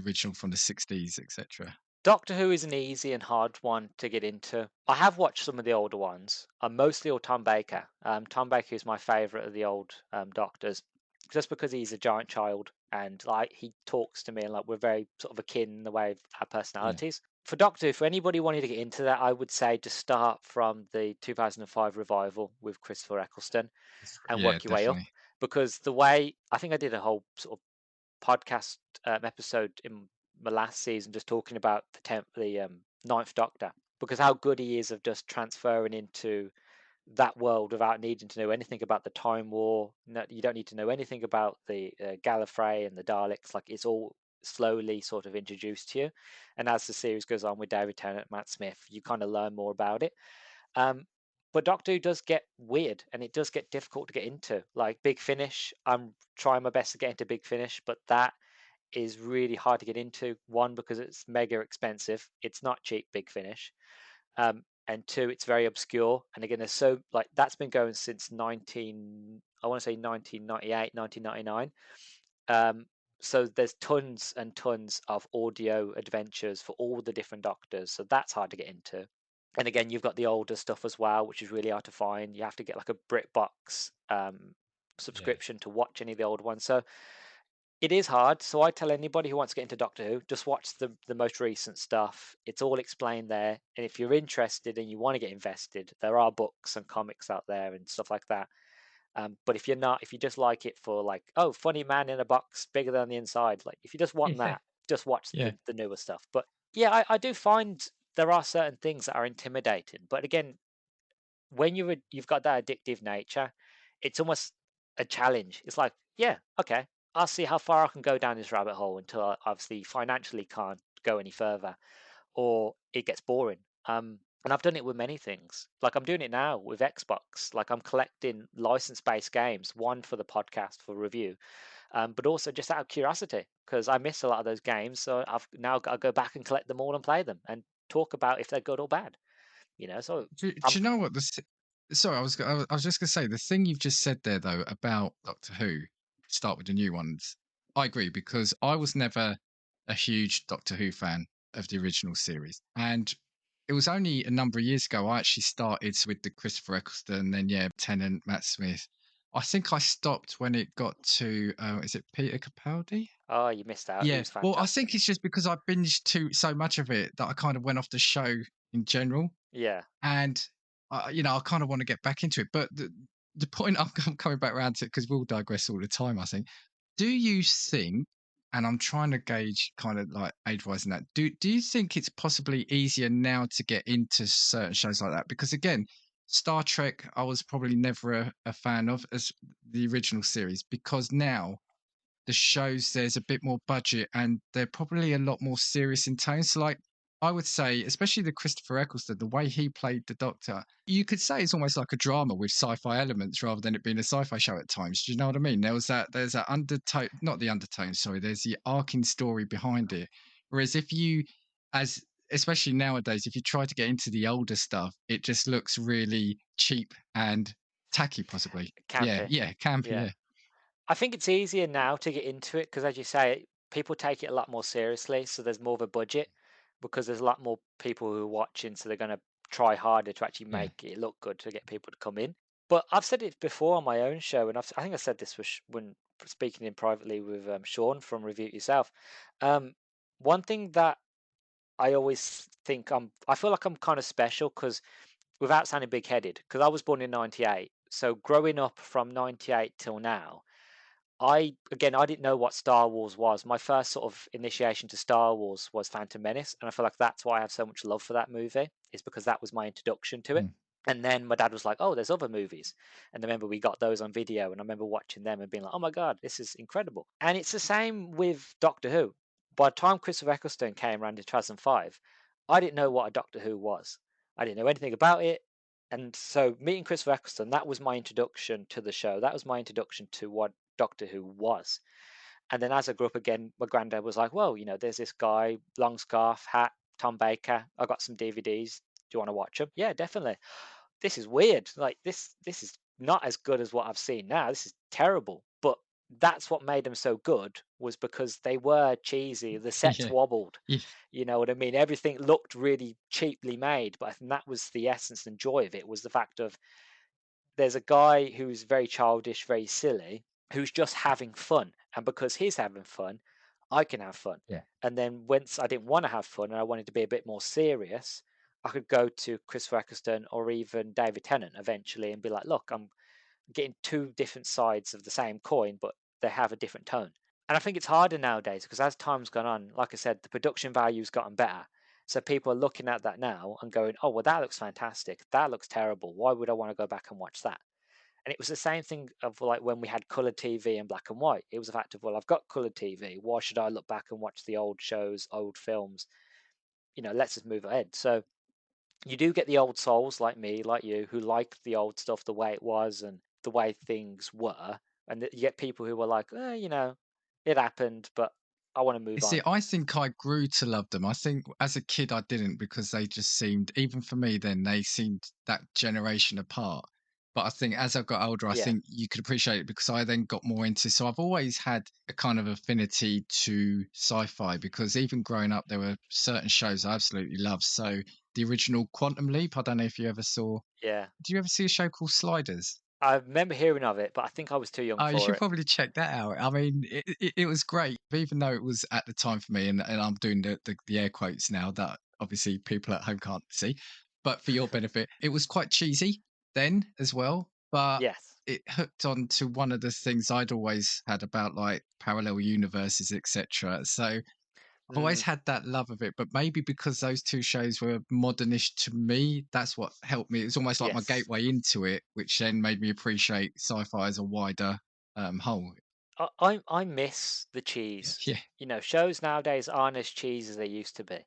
Speaker 1: original from the 60s, etc.
Speaker 2: Doctor Who is an easy and hard one to get into. I have watched some of the older ones. Mostly all Tom Baker. Tom Baker is my favourite of the old Doctors, just because he's a giant child and like he talks to me and like we're very sort of akin in the way of our
Speaker 1: Yeah,
Speaker 2: personalities. For Doctor Who, for anybody wanting to get into that, I would say to start from the 2005 revival with Christopher Eccleston and
Speaker 1: yeah,
Speaker 2: work your way up,
Speaker 1: definitely.
Speaker 2: because the way I think I did a whole sort of podcast episode in my last season just talking about the Ninth Doctor, because how good he is of just transferring into that world without needing to know anything about the Time War. No, you don't need to know anything about the Gallifrey and the Daleks. Like it's all slowly sort of introduced to you, and as the series goes on with David Tennant, Matt Smith, you kind of learn more about it. Um, but Doctor Who does get weird and it does get difficult to get into. Like Big Finish, I'm trying my best to get into Big Finish, but that is really hard to get into. One, because it's mega expensive. It's not cheap, Big Finish. And two, it's very obscure. And again, there's so like that's been going since I want to say 1998, 1999. So there's tons and tons of audio adventures for all the different Doctors. So that's hard to get into. And again, you've got the older stuff as well, which is really hard to find. You have to get like a BritBox
Speaker 1: Yeah,
Speaker 2: subscription to watch any of the old ones. So it is hard. So I tell anybody who wants to get into Doctor Who, just watch the most recent stuff. It's all explained there. And if you're interested and you want to get invested, there are books and comics out there and stuff like that. But if you're not, if you just like it for like, oh, funny man in a box bigger than the inside, like if you just want
Speaker 1: yeah,
Speaker 2: that, just watch
Speaker 1: yeah,
Speaker 2: the newer stuff. But yeah, I do find there are certain things that are intimidating. But again, when you've got that addictive nature, it's almost a challenge. It's like, yeah, okay, I'll see how far I can go down this rabbit hole until I obviously financially can't go any further, or it gets boring. And I've done it with many things. Like I'm doing it now with Xbox. Like I'm collecting license-based games, one for the podcast for review, but also just out of curiosity because I miss a lot of those games. So I've now got to go back and collect them all and play them and talk about if they're good or bad. So
Speaker 1: do
Speaker 2: I'm
Speaker 1: you know what sorry, I was just going to say the thing you've just said there though about Doctor Who. Start with the new ones. I agree because I was never a huge Doctor Who fan of the original series, and it was only a number of years ago I actually started with the Christopher Eccleston, then yeah, Tennant, Matt Smith. I think I stopped when it got to is it Peter Capaldi?
Speaker 2: Oh, you missed out. He
Speaker 1: Yeah.
Speaker 2: was
Speaker 1: Well, I
Speaker 2: fantastic.
Speaker 1: think it's just because I binged too so much of it that I kind of went off the show in general,
Speaker 2: Yeah.
Speaker 1: and I kind of want to get back into it. But the point I'm coming back around to, because we'll digress all the time, I think. Do you think, and I'm trying to gauge kind of like age wise in that, do you think it's possibly easier now to get into certain shows like that? Because again, Star Trek, I was probably never a fan of as the original series, because now the shows there's a bit more budget and they're probably a lot more serious in tone. So like I would say, especially the Christopher Eccleston, the way he played the Doctor, you could say it's almost like a drama with sci-fi elements rather than it being a sci-fi show at times. Do you know what I mean? There's that undertone, not the undertone, sorry, there's the arcing story behind it. Whereas if you as especially nowadays, if you try to get into the older stuff, it just looks really cheap and tacky possibly. Yeah,
Speaker 2: Campy.
Speaker 1: yeah, campy,
Speaker 2: Yeah.
Speaker 1: yeah.
Speaker 2: I think it's easier now to get into it because, as you say, people take it a lot more seriously. So there's more of a budget because there's a lot more people who are watching. So they're going to try harder to actually
Speaker 1: Yeah.
Speaker 2: make it look good to get people to come in. But I've said it before on my own show, and I think I said this when speaking in privately with Sean from Review It Yourself. Um, One thing that I always think I feel like I'm kind of special because without sounding big headed, because I was born in 98. So growing up from 98 till now, I didn't know what Star Wars was. My first sort of initiation to Star Wars was Phantom Menace, and I feel like that's why I have so much love for that movie, is because that was my introduction to it.
Speaker 1: Mm.
Speaker 2: And then my dad was like, "Oh, there's other movies," and I remember we got those on video, and I remember watching them and being like, "Oh my god, this is incredible!" And it's the same with Doctor Who. By the time Christopher Eccleston came around in 2005, I didn't know what a Doctor Who was. I didn't know anything about it, and so meeting Christopher Eccleston, that was my introduction to the show. That was my introduction to what Doctor Who was. And then as I grew up again, my granddad was like, well, there's this guy, long scarf, hat, Tom Baker. I got some DVDs. Do you want to watch them? Yeah, definitely. This is weird. Like this is not as good as what I've seen now. This is terrible. But that's what made them so good, was because they were cheesy. The sets
Speaker 1: Yeah.
Speaker 2: wobbled.
Speaker 1: Yeah.
Speaker 2: You know what I mean? Everything looked really cheaply made, but I think that was the essence and joy of it, was the fact of there's a guy who's very childish, very silly, who's just having fun. And because he's having fun, I can have fun.
Speaker 1: Yeah.
Speaker 2: And then once I didn't want to have fun and I wanted to be a bit more serious, I could go to Chris Eccleston or even David Tennant eventually and be like, look, I'm getting two different sides of the same coin, but they have a different tone. And I think it's harder nowadays because as time's gone on, like I said, the production value's gotten better. So people are looking at that now and going, oh, well, that looks fantastic. That looks terrible. Why would I want to go back and watch that? And it was the same thing of like when we had colored TV and black and white. It was a fact of, well, I've got colored TV. Why should I look back and watch the old shows, old films? Let's just move ahead. So you do get the old souls like me, like you, who like the old stuff the way it was and the way things were. And you get people who were like, it happened, but I want to
Speaker 1: You
Speaker 2: move
Speaker 1: see,
Speaker 2: on.
Speaker 1: I think I grew to love them. I think as a kid I didn't, because they just seemed, even for me then, they seemed that generation apart. But I think as I got older, I
Speaker 2: Yeah.
Speaker 1: think you could appreciate it because I then got more into. So I've always had a kind of affinity to sci-fi, because even growing up, there were certain shows I absolutely loved. So the original Quantum Leap, I don't know if you ever saw.
Speaker 2: Yeah.
Speaker 1: Do you ever see a show called Sliders?
Speaker 2: I remember hearing of it, but I think I was too young
Speaker 1: Oh, you
Speaker 2: for
Speaker 1: should
Speaker 2: it.
Speaker 1: probably check that out. I mean, it was great, even though it was at the time for me, and I'm doing the air quotes now that obviously people at home can't see. But for your benefit, it was quite cheesy then as well, but
Speaker 2: Yes.
Speaker 1: it hooked on to one of the things I'd always had about like parallel universes, etc. So I've always
Speaker 2: Mm,
Speaker 1: had that love of it, but maybe because those two shows were modernish to me, that's what helped me. It's almost like my
Speaker 2: yes.
Speaker 1: gateway into it, which then made me appreciate sci-fi as a wider whole.
Speaker 2: I miss the cheese.
Speaker 1: Yeah.
Speaker 2: Shows nowadays aren't as cheesy as they used to be.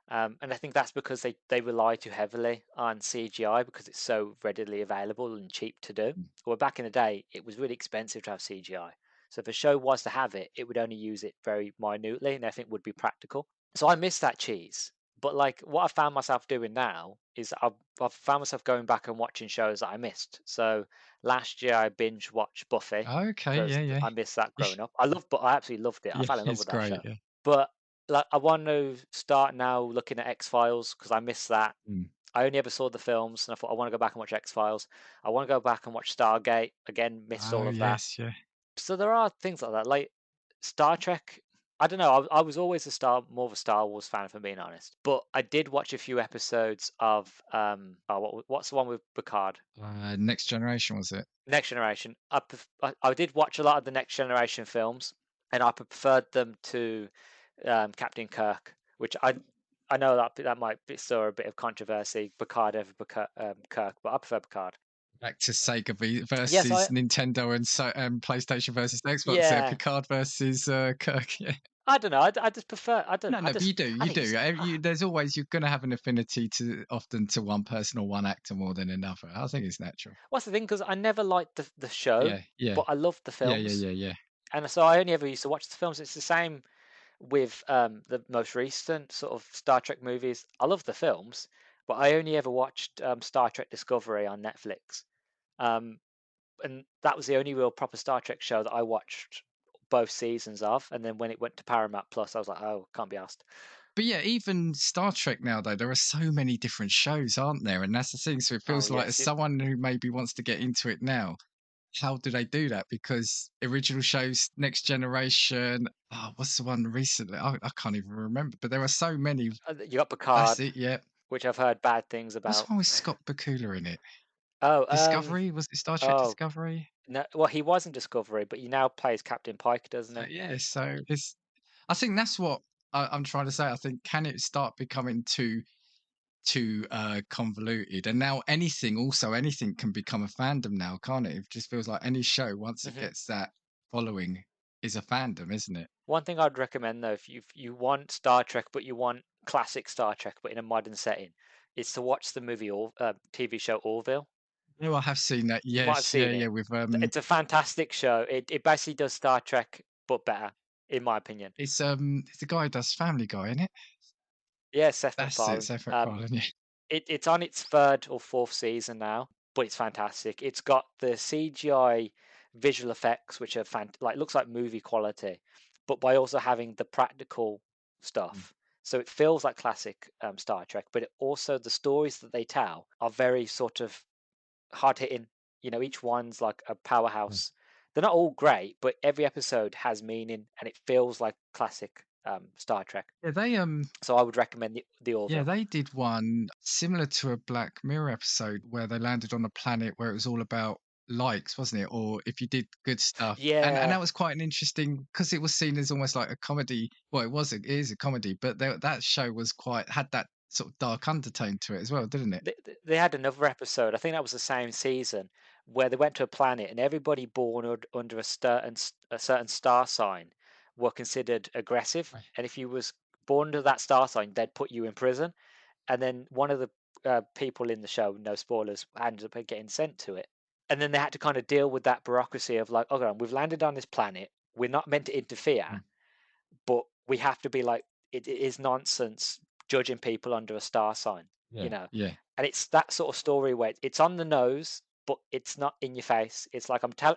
Speaker 2: And I think that's because they rely too heavily on CGI because it's so readily available and cheap to do. Well, back in the day, it was really expensive to have CGI. So if a show was to have it, it would only use it very minutely and I think would be practical. So I miss that cheese. But like what I found myself doing now is I've found myself going back and watching shows that I missed. So last year I binge watched Buffy
Speaker 1: Okay.
Speaker 2: because
Speaker 1: Yeah. Yeah.
Speaker 2: I missed that growing up. I absolutely loved it. I
Speaker 1: Yeah.
Speaker 2: fell in love
Speaker 1: It's
Speaker 2: with that
Speaker 1: great.
Speaker 2: show.
Speaker 1: Yeah.
Speaker 2: But like I want to start now looking at X Files because I missed that.
Speaker 1: Mm.
Speaker 2: I only ever saw the films, and I thought I want to go back and watch X Files. I want to go back and watch Stargate again. Missed
Speaker 1: Oh
Speaker 2: all of that.
Speaker 1: yes. Yeah.
Speaker 2: So there are things like that, like Star Trek. I don't know. I was always more of a Star Wars fan, if I'm being honest. But I did watch a few episodes of what's the one with Picard?
Speaker 1: Next Generation, was it?
Speaker 2: Next Generation. I did watch a lot of the Next Generation films, and I preferred them to Captain Kirk, which I know that might stir a bit of controversy, Picard over Kirk, but I prefer Picard.
Speaker 1: Back to Sega
Speaker 2: Yes,
Speaker 1: versus Nintendo and PlayStation versus Xbox. There,
Speaker 2: yeah,
Speaker 1: Picard versus Kirk. Yeah.
Speaker 2: I don't know. I just prefer. I don't.
Speaker 1: No, no, but you do,
Speaker 2: I
Speaker 1: you
Speaker 2: think
Speaker 1: do. There's always, you're going to have an affinity to, often to one person or one actor more than another. I think it's natural.
Speaker 2: what's the thing? Because I never liked the show,
Speaker 1: Yeah, yeah,
Speaker 2: but I loved the
Speaker 1: yeah, yeah,
Speaker 2: films,
Speaker 1: yeah, yeah.
Speaker 2: and so I only ever used to watch the films. It's the same with the most recent sort of Star Trek movies. I love the films, but I only ever watched Star Trek Discovery on Netflix. Um, and that was the only real proper Star Trek show that I watched both seasons of. And then when it went to Paramount Plus, I was like, oh, can't be asked.
Speaker 1: But yeah, even Star Trek now, though, there are so many different shows, aren't there? And that's the thing. So it
Speaker 2: Oh
Speaker 1: feels like, as
Speaker 2: yes,
Speaker 1: someone who maybe wants to get into it now, how do they do that? Because original shows, Next Generation, what's the one recently? I can't even remember. But there are so many.
Speaker 2: you got
Speaker 1: That's
Speaker 2: Picard,
Speaker 1: it. Yeah.
Speaker 2: which I've heard bad things
Speaker 1: What's the
Speaker 2: about.
Speaker 1: one with Scott Bakula in it?
Speaker 2: Oh,
Speaker 1: Discovery? Was it Star Trek
Speaker 2: oh
Speaker 1: Discovery?
Speaker 2: no, well he was in Discovery, but he now plays Captain Pike, doesn't
Speaker 1: So
Speaker 2: he?
Speaker 1: yeah, so it's. I think that's what I'm trying to say. I think, can it start becoming too convoluted? And now anything can become a fandom now, can't it? It just feels like any show, once it
Speaker 2: hmm
Speaker 1: gets that following, is a fandom, isn't it?
Speaker 2: One thing I'd recommend though, if you want Star Trek, but you want classic Star Trek, but in a modern setting, is to watch the movie or TV show Orville.
Speaker 1: Oh, I have seen that.
Speaker 2: You might have
Speaker 1: Yes, yeah,
Speaker 2: seen
Speaker 1: yeah.
Speaker 2: it.
Speaker 1: With
Speaker 2: It's a fantastic show. It basically does Star Trek but better. in my opinion.
Speaker 1: It's the guy who does Family Guy, isn't it?
Speaker 2: Yeah, Seth
Speaker 1: That's it,
Speaker 2: MacFarlane.
Speaker 1: Seth MacFarlane. Yeah.
Speaker 2: It's on its third or fourth season now, but it's fantastic. It's got the CGI visual effects, which are like looks like movie quality, but by also having the practical
Speaker 1: Mm.
Speaker 2: stuff. So it feels like classic Star Trek, but also the stories that they tell are very sort of hard hitting. You know, each one's like a
Speaker 1: Yeah.
Speaker 2: powerhouse. They're not all great, but every episode has meaning and it feels like classic Star Trek.
Speaker 1: Yeah, they
Speaker 2: So I would recommend the
Speaker 1: yeah,
Speaker 2: Orville.
Speaker 1: they did one similar to a Black Mirror episode where they landed on a planet where it was all about likes, wasn't it? Or if you did good stuff. And
Speaker 2: Yeah,
Speaker 1: that was quite an interesting because it was seen as almost like a comedy. Well, it is a comedy, but that show was quite had that sort of dark undertone to it as well, didn't it?
Speaker 2: they had another episode. I think that was the same season where they went to a planet and everybody born under a certain star sign were considered aggressive.
Speaker 1: Right.
Speaker 2: And if you was born under that star sign, they'd put you in prison. And then one of the people in the show, no spoilers, ended up getting sent to it. And then they had to kind of deal with that bureaucracy of like, okay, we've landed on this planet. We're not meant to interfere,
Speaker 1: Mm.
Speaker 2: but we have to be like, it is nonsense judging people under a star sign, you
Speaker 1: Yeah.
Speaker 2: know.
Speaker 1: Yeah.
Speaker 2: And it's that sort of story where it's on the nose, but it's not in your face. It's like I'm trying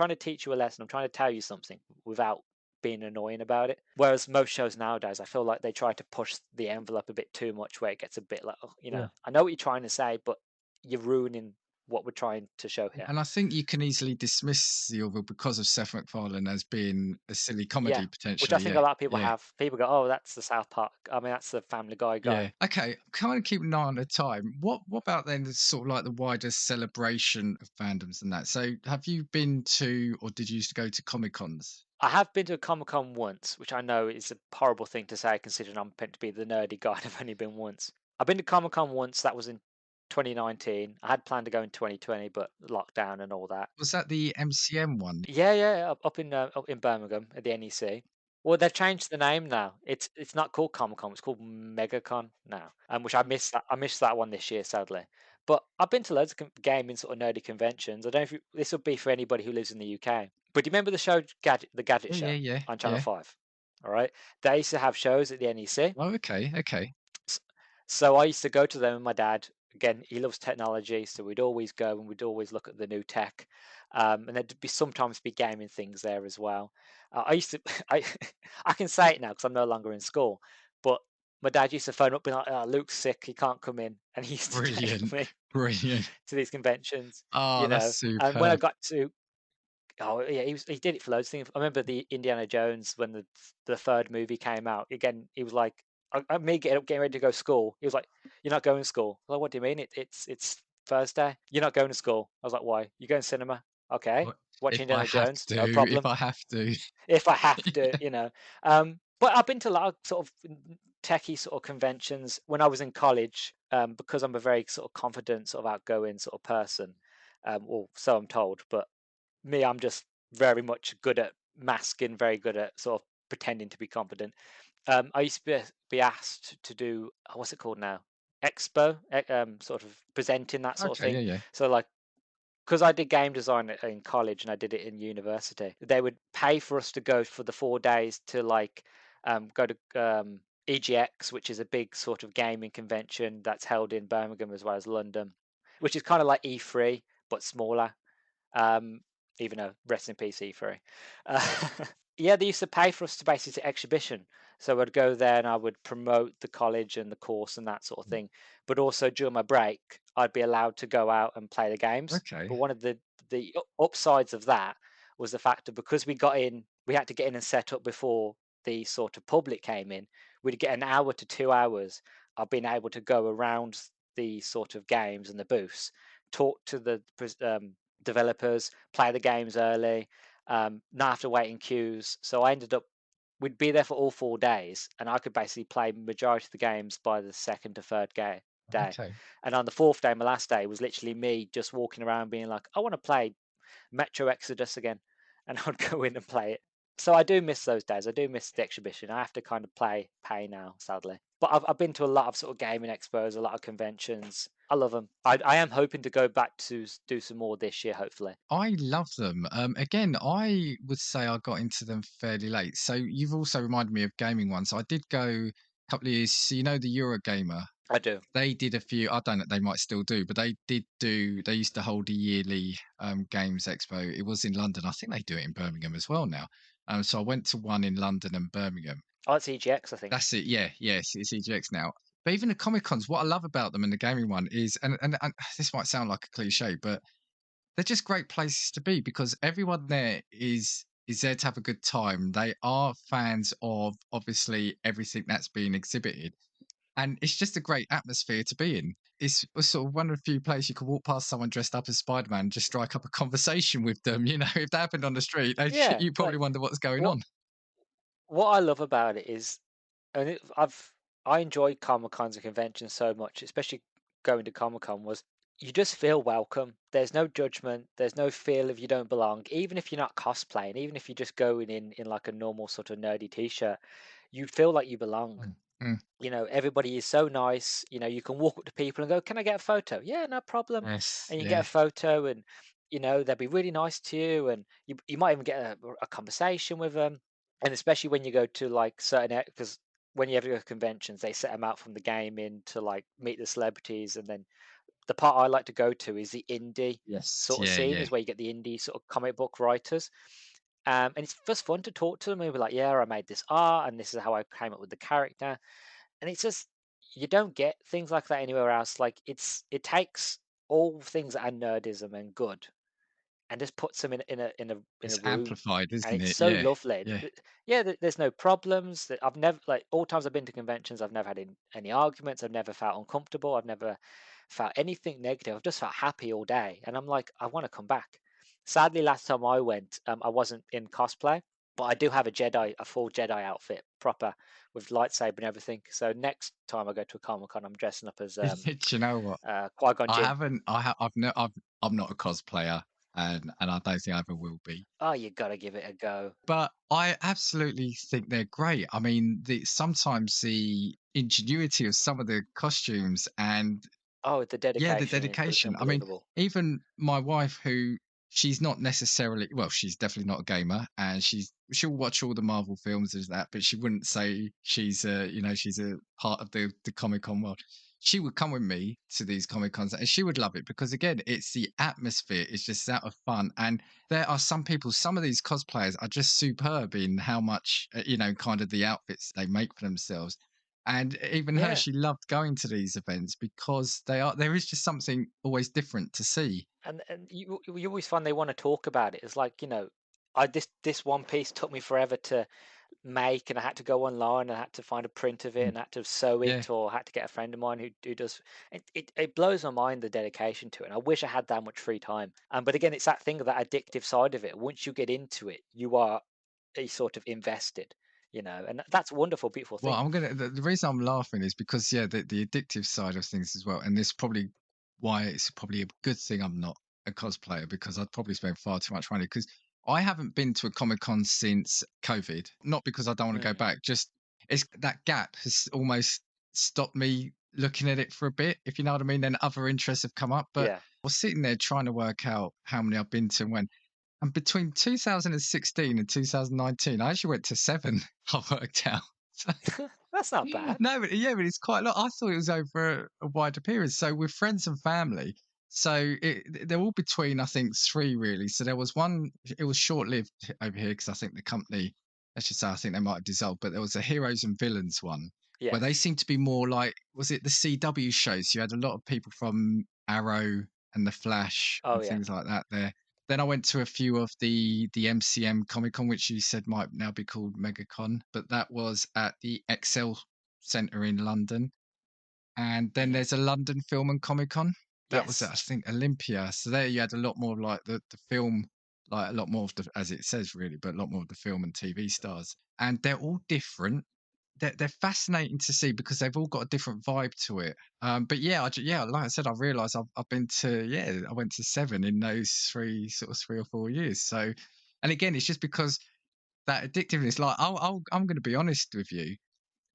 Speaker 2: to teach you a lesson. I'm trying to tell you something without being annoying about it. Whereas most shows nowadays, I feel like they try to push the envelope a bit too much, where it gets a bit like, oh, you know,
Speaker 1: Yeah.
Speaker 2: I know what you're trying to say, but you're ruining what we're trying to show here.
Speaker 1: And I think you can easily dismiss the Orville because of Seth MacFarlane as being a silly
Speaker 2: Yeah,
Speaker 1: comedy
Speaker 2: which I
Speaker 1: potentially.
Speaker 2: think
Speaker 1: Yeah.
Speaker 2: a lot of people
Speaker 1: Yeah.
Speaker 2: have. People go, "Oh, that's the South Park. I mean, that's the Family Guy
Speaker 1: Yeah.
Speaker 2: guy."
Speaker 1: Okay. Kind of keeping an eye on the time. What about then the sort of like the wider celebration of fandoms and that? So have you been to or did you used to go to Comic Cons?
Speaker 2: I have been to a Comic Con once, which I know is a horrible thing to say considering I'm meant to be the nerdy guy. I've only been once. I've been to Comic Con once. That was in 2019. I had planned to go in 2020, but lockdown and all that.
Speaker 1: Was that the MCM one?
Speaker 2: Yeah, yeah, up in Birmingham at the NEC. Well, they've changed the name now. It's not called Comic Con. It's called MegaCon now, which I missed that. I missed that one this year, sadly. But I've been to loads of gaming sort of nerdy conventions. I don't know if this would be for anybody who lives in the UK. But do you remember the show the Gadget
Speaker 1: Yeah, yeah,
Speaker 2: Show
Speaker 1: yeah,
Speaker 2: on Channel
Speaker 1: yeah.
Speaker 2: 5? All right, they used to have shows at the NEC.
Speaker 1: Oh, okay, okay.
Speaker 2: S- So I used to go to them with my dad. Again, he loves technology, so we'd always go and we'd always look at the new tech. And there'd be sometimes be gaming things there as well. I used to, I, I can say it now because I'm no longer in school, but my dad used to phone up and be like, "Oh, Luke's sick, he can't come in," and he used to take
Speaker 1: Brilliant,
Speaker 2: me
Speaker 1: brilliant.
Speaker 2: to these conventions,
Speaker 1: Oh,
Speaker 2: you
Speaker 1: that's
Speaker 2: know. And when I
Speaker 1: superb.
Speaker 2: got to Oh yeah, he did it for loads of things. I remember the Indiana Jones when the third movie came out. Again, he was like, me getting ready to go to school. He was like, "You're not going to school." I was like, "What do you mean? It's Thursday. You're not going to school." I was like, "Why? You going to cinema? Okay,
Speaker 1: What
Speaker 2: watch
Speaker 1: if I
Speaker 2: Indiana
Speaker 1: have
Speaker 2: Jones, no
Speaker 1: to, if
Speaker 2: problem.
Speaker 1: I have to.
Speaker 2: If I have to,
Speaker 1: Yeah.
Speaker 2: you know." But I've been to a lot of sort of techie sort of conventions when I was in college, because I'm a very sort of confident, sort of outgoing sort of person, or so I'm told. But me, I'm just very much good at masking, very good at sort of pretending to be confident. I used to be asked to do what's it called now? Expo, sort of presenting that sort of
Speaker 1: Okay, yeah,
Speaker 2: thing.
Speaker 1: yeah.
Speaker 2: So like, because I did game design in college and I did it in university, they would pay for us to go for the 4 days to like go to EGX, which is a big sort of gaming convention that's held in Birmingham as well as London, which is kind of like E3 but smaller. Um, Even though rest in peace E3. Uh, yeah, they used to pay for us to basically exhibition. So I'd go there and I would promote the college and the course and that sort of
Speaker 1: Mm.
Speaker 2: thing. But also during my break, I'd be allowed to go out and play the games. But
Speaker 1: Okay.
Speaker 2: one of the upsides of that was the fact that because we had to get in and set up before the sort of public came in. We'd get an hour to 2 hours of being able to go around the sort of games and the booths, talk to the developers, play the games early, not have to wait in queues. So I ended up, we'd be there for all 4 days, and I could basically play majority of the games by the second to third day.
Speaker 1: Okay.
Speaker 2: And on the fourth day, my last day, was literally me just walking around being like, I want to play Metro Exodus again, and I'd go in and play it. So I do miss those days. I do miss the exhibition. I have to kind of pay now, sadly. But I've been to a lot of sort of gaming expos, a lot of conventions. I love them. I am hoping to go back to do some more this year, hopefully.
Speaker 1: I love them. Again, I would say I got into them fairly late. So you've also reminded me of gaming ones. I did go a couple of years. So you know the Eurogamer.
Speaker 2: I do.
Speaker 1: They did a few. I don't know. They might still do, but they did do. They used to hold a yearly games expo. It was in London. I think they do it in Birmingham as well now. So I went to one in London and Birmingham.
Speaker 2: Oh, it's EGX, I think.
Speaker 1: That's it. Yeah, yes, it's EGX now. But even the Comic Cons, what I love about them and the gaming one is, and this might sound like a cliche, but they're just great places to be because everyone there is there to have a good time. They are fans of obviously everything that's being exhibited, and it's just a great atmosphere to be in. It's sort of one of the few places you can walk past someone dressed up as Spider-Man, and just strike up a conversation with them. You know, if that happened on the street,
Speaker 2: Yeah,
Speaker 1: you probably
Speaker 2: like
Speaker 1: wonder what's going
Speaker 2: what
Speaker 1: on.
Speaker 2: what I love about it is, and I enjoy Comic Cons and conventions so much, especially going to Comic Con, was you just feel welcome. There's no judgment. There's no feel if you don't belong. Even if you're not cosplaying, even if you're just going in like a normal sort of nerdy t-shirt, you feel like you belong.
Speaker 1: Mm, mm,
Speaker 2: Everybody is so nice. You can walk up to people and go, "Can I get a photo?" Yeah, no problem.
Speaker 1: yes,
Speaker 2: And you can get
Speaker 1: yeah.
Speaker 2: a photo, and they'll be really nice to you, and you might even get a conversation with them. And especially when you go to like certain, because when you have to go to conventions, they set them out from the game in to like meet the celebrities, and then the part I like to go to is the indie
Speaker 1: Yes,
Speaker 2: sort of
Speaker 1: yeah,
Speaker 2: scene,
Speaker 1: yeah.
Speaker 2: is where you get the indie sort of comic book writers. And it's just fun to talk to them and be like, yeah, I made this art, and this is how I came up with the character. And it's just, you don't get things like that anywhere else. Like it takes all things that are nerdism and good, and just puts them in a
Speaker 1: It's
Speaker 2: room,
Speaker 1: amplified,
Speaker 2: and
Speaker 1: isn't
Speaker 2: it's
Speaker 1: it?
Speaker 2: so
Speaker 1: Yeah,
Speaker 2: lovely.
Speaker 1: yeah.
Speaker 2: Yeah, there's no problems. That I've never, like, all times I've been to conventions, I've never had any arguments. I've never felt uncomfortable. I've never felt anything negative. I've just felt happy all day, and I'm like, I want to come back. Sadly, last time I went, I wasn't in cosplay, but I do have a full Jedi outfit, proper, with lightsaber and everything. So next time I go to a Comic Con, I'm dressing up as
Speaker 1: Do you know what?
Speaker 2: Qui-Gon
Speaker 1: I
Speaker 2: Jinn.
Speaker 1: haven't. I'm not a cosplayer, and I don't think I ever will be.
Speaker 2: Oh, you gotta give it a go.
Speaker 1: But I absolutely think they're great. I mean, sometimes the ingenuity of some of the costumes and
Speaker 2: Oh, the
Speaker 1: yeah, the
Speaker 2: dedication is
Speaker 1: dedication. I mean,
Speaker 2: unbelievable.
Speaker 1: even my wife, who she's not necessarily, well, she's definitely not a gamer, and she'll watch all the Marvel films as that, but she wouldn't say she's she's a part of the Comic Con world. She would come with me to these Comic Cons, and she would love it because again, it's the atmosphere. It's just out of fun, and there are some people. Some of these cosplayers are just superb in how much kind of the outfits they make for themselves. And even her,
Speaker 2: Yeah,
Speaker 1: she loved going to these events because there is just something always different to see.
Speaker 2: and you always find they want to talk about it. It's like, I this one piece took me forever to make, and I had to go online and I had to find a print of it
Speaker 1: Mm,
Speaker 2: and had to sew
Speaker 1: yeah.
Speaker 2: it, or had to get a friend of mine who does. It blows my mind, the dedication to it. And I wish I had that much free time. But again, it's that thing, that addictive side of it. Once you get into it, you are a sort of invested, and that's a wonderful, beautiful
Speaker 1: Well,
Speaker 2: thing.
Speaker 1: the reason I'm laughing is because yeah, the addictive side of things as well, and this probably why it's probably a good thing I'm not a cosplayer because I'd probably spend far too much money because I haven't been to a Comic Con since COVID. Not because I don't want to go
Speaker 2: Mm,
Speaker 1: back, just it's that gap has almost stopped me looking at it for a bit, if you know what I mean. Then other interests have come up, but I
Speaker 2: yeah.
Speaker 1: was sitting there trying to work out how many I've been to and when. And between 2016 and 2019, I actually went to seven. I worked out. So,
Speaker 2: That's not bad.
Speaker 1: no, but yeah, but it's quite a lot. I thought it was over a wider period. So with friends and family, so they're all between I think three really. So there was one. It was short lived over here because I think the company, let's just say, I think they might have dissolved. But there was a heroes and villains one where they
Speaker 2: Yes.
Speaker 1: seemed to be more like was it the CW shows? You had a lot of people from Arrow and the Flash
Speaker 2: Oh
Speaker 1: and
Speaker 2: yeah.
Speaker 1: things like that there. Then I went to a few of the MCM Comic Con, which you said might now be called MegaCon, but that was at the Excel Centre in London. And then
Speaker 2: Hmm.
Speaker 1: there's a London Film and Comic Con. That was at,
Speaker 2: Yes.
Speaker 1: I think, Olympia. So there you had a lot more of like the film, like a lot more of the, as it says really, but a lot more of the film and TV stars. And they're all different. They're fascinating to see because they've all got a different vibe to it. But yeah, yeah, like I said, I've realised I've been to yeah, I went to seven in those 3 or 4 years. So, and again, it's just because that addictiveness. Like I'm going to be honest with you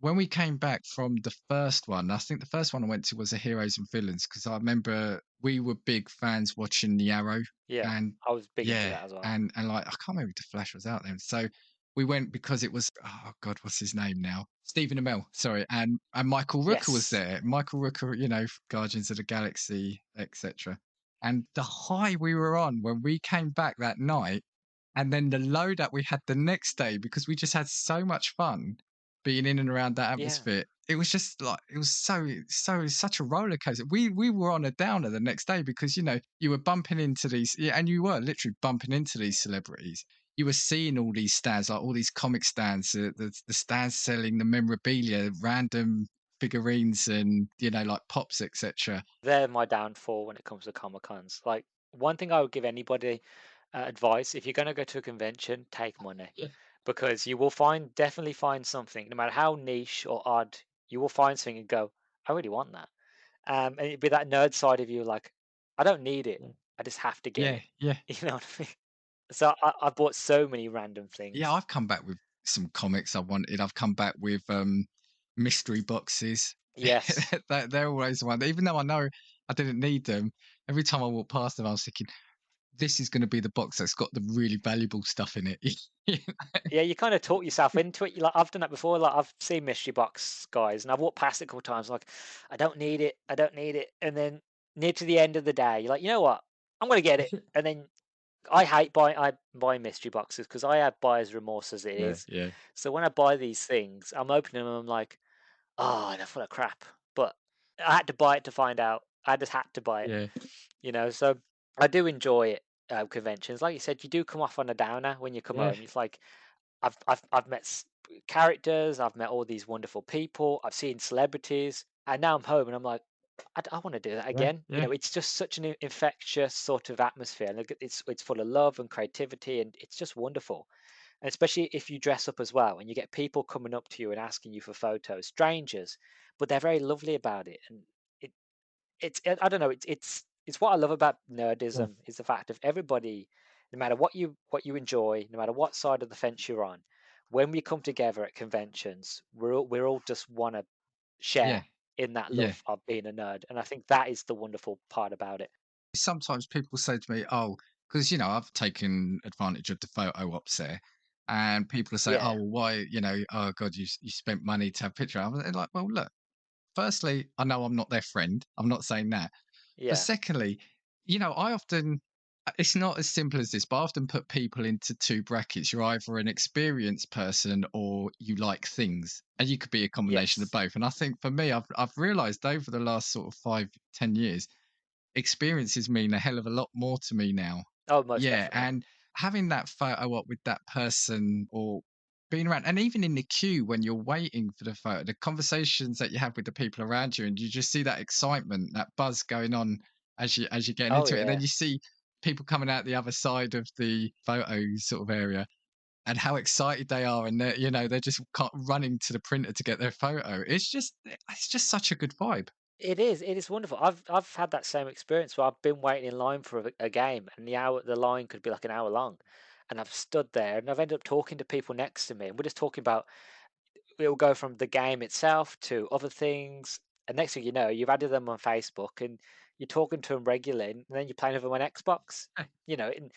Speaker 1: when we came back from the first one, I think the first one I went to was a Heroes and Villains because I remember we were big fans watching The Arrow,
Speaker 2: Yeah,
Speaker 1: and
Speaker 2: I was big into
Speaker 1: yeah,
Speaker 2: that as well.
Speaker 1: and like I can't remember if the Flash was out then. So we went because it was, oh God, what's his name now? Stephen Amell, sorry, and Michael Rooker was
Speaker 2: Yes.
Speaker 1: there. Michael Rooker, Guardians of the Galaxy, etc. And the high we were on when we came back that night, and then the low that we had the next day because we just had so much fun being in and around that
Speaker 2: Yeah.
Speaker 1: atmosphere. It was just like it was such a roller coaster. We were on a downer the next day because you were bumping into these, yeah, and you were literally bumping into these celebrities. You were seeing all these stands, like all these comic stands, the stands selling the memorabilia, random figurines, and like pops, etc.
Speaker 2: They're my downfall when it comes to Comic Cons. Like, one thing I would give anybody advice: if you're going to go to a convention, take money,
Speaker 1: Yeah.
Speaker 2: because you will definitely find something, no matter how niche or odd, you will find something and go, I really want that. And it'd be that nerd side of you, like, I don't need it, I just have to get
Speaker 1: Yeah,
Speaker 2: it.
Speaker 1: yeah,
Speaker 2: You know what I mean? So I've bought so many random
Speaker 1: yeah.
Speaker 2: things.
Speaker 1: I've come back with some comics I wanted. I've come back with mystery boxes.
Speaker 2: Yes.
Speaker 1: They're always one. Even though I know I didn't need them, every time I walk past them, I was thinking, this is going to be the box that's got the really valuable stuff in it. You know?
Speaker 2: Yeah, you kind of talk yourself into it. You like, I've done that before. Like, I've seen mystery box guys, and I've walked past it a couple times. Like, I don't need it. I don't need it. And then near to the end of the day, you're like, you know what? I'm gonna get it. And then I buy mystery boxes because I have buyer's remorse as it
Speaker 1: Yeah,
Speaker 2: is.
Speaker 1: yeah,
Speaker 2: So when I buy these things, I'm opening them. I'm like, oh, they're full of crap. But I had to buy it to find out. I just had to buy it.
Speaker 1: yeah,
Speaker 2: So I do enjoy it. Conventions, like you said, you do come off on a downer when you come
Speaker 1: yeah,
Speaker 2: home. It's like I've met characters, I've met all these wonderful people, I've seen celebrities, and now I'm home and I'm like, I want to do that
Speaker 1: yeah,
Speaker 2: again.
Speaker 1: yeah.
Speaker 2: It's just such an infectious sort of atmosphere. Like, it's full of love and creativity, and it's just wonderful. And especially if you dress up as well, and you get people coming up to you and asking you for photos, strangers, but they're very lovely about it. And it I don't know, it's what I love about
Speaker 1: Yeah.
Speaker 2: nerdism is the fact of everybody, no matter what you enjoy, no matter what side of the fence you're on, when we come together at conventions, we're all just want to
Speaker 1: Yeah,
Speaker 2: share in that
Speaker 1: yeah.
Speaker 2: love of being a nerd, and I think that is the wonderful part about it.
Speaker 1: Sometimes people say to me, "Oh, because I've taken advantage of the photo ops there," and people say, "Oh,
Speaker 2: Yeah,
Speaker 1: well, why? Oh God, you spent money to have a picture." I'm like, "Well, look. Firstly, I know I'm not their friend. I'm not saying that. But
Speaker 2: yeah,
Speaker 1: secondly, I often it's not as simple as this, but I often put people into two brackets. You're either an experienced person or you like things. And you could be a combination of
Speaker 2: yes,
Speaker 1: both. And I think for me, I've realized over the last sort of 5, 10 years, experiences mean a hell of a lot more to me now.
Speaker 2: oh, most
Speaker 1: Yeah,
Speaker 2: definitely.
Speaker 1: and having that photo up with that person or being around, and even in the queue when you're waiting for the photo, the conversations that you have with the people around you, and you just see that excitement, that buzz going on as you're getting
Speaker 2: Oh
Speaker 1: into it, and then
Speaker 2: yeah.
Speaker 1: you see people coming out the other side of the photo sort of area, and how excited they are, and they're just running to the printer to get their photo. It's just such a good vibe.
Speaker 2: It is wonderful. I've had that same experience where I've been waiting in line for a game, and the line could be like an hour long, and I've stood there and I've ended up talking to people next to me, and we're just talking about, it'll go from the game itself to other things, and next thing you know, you've added them on Facebook and you're talking to them regularly, and then you're playing with them on Xbox. And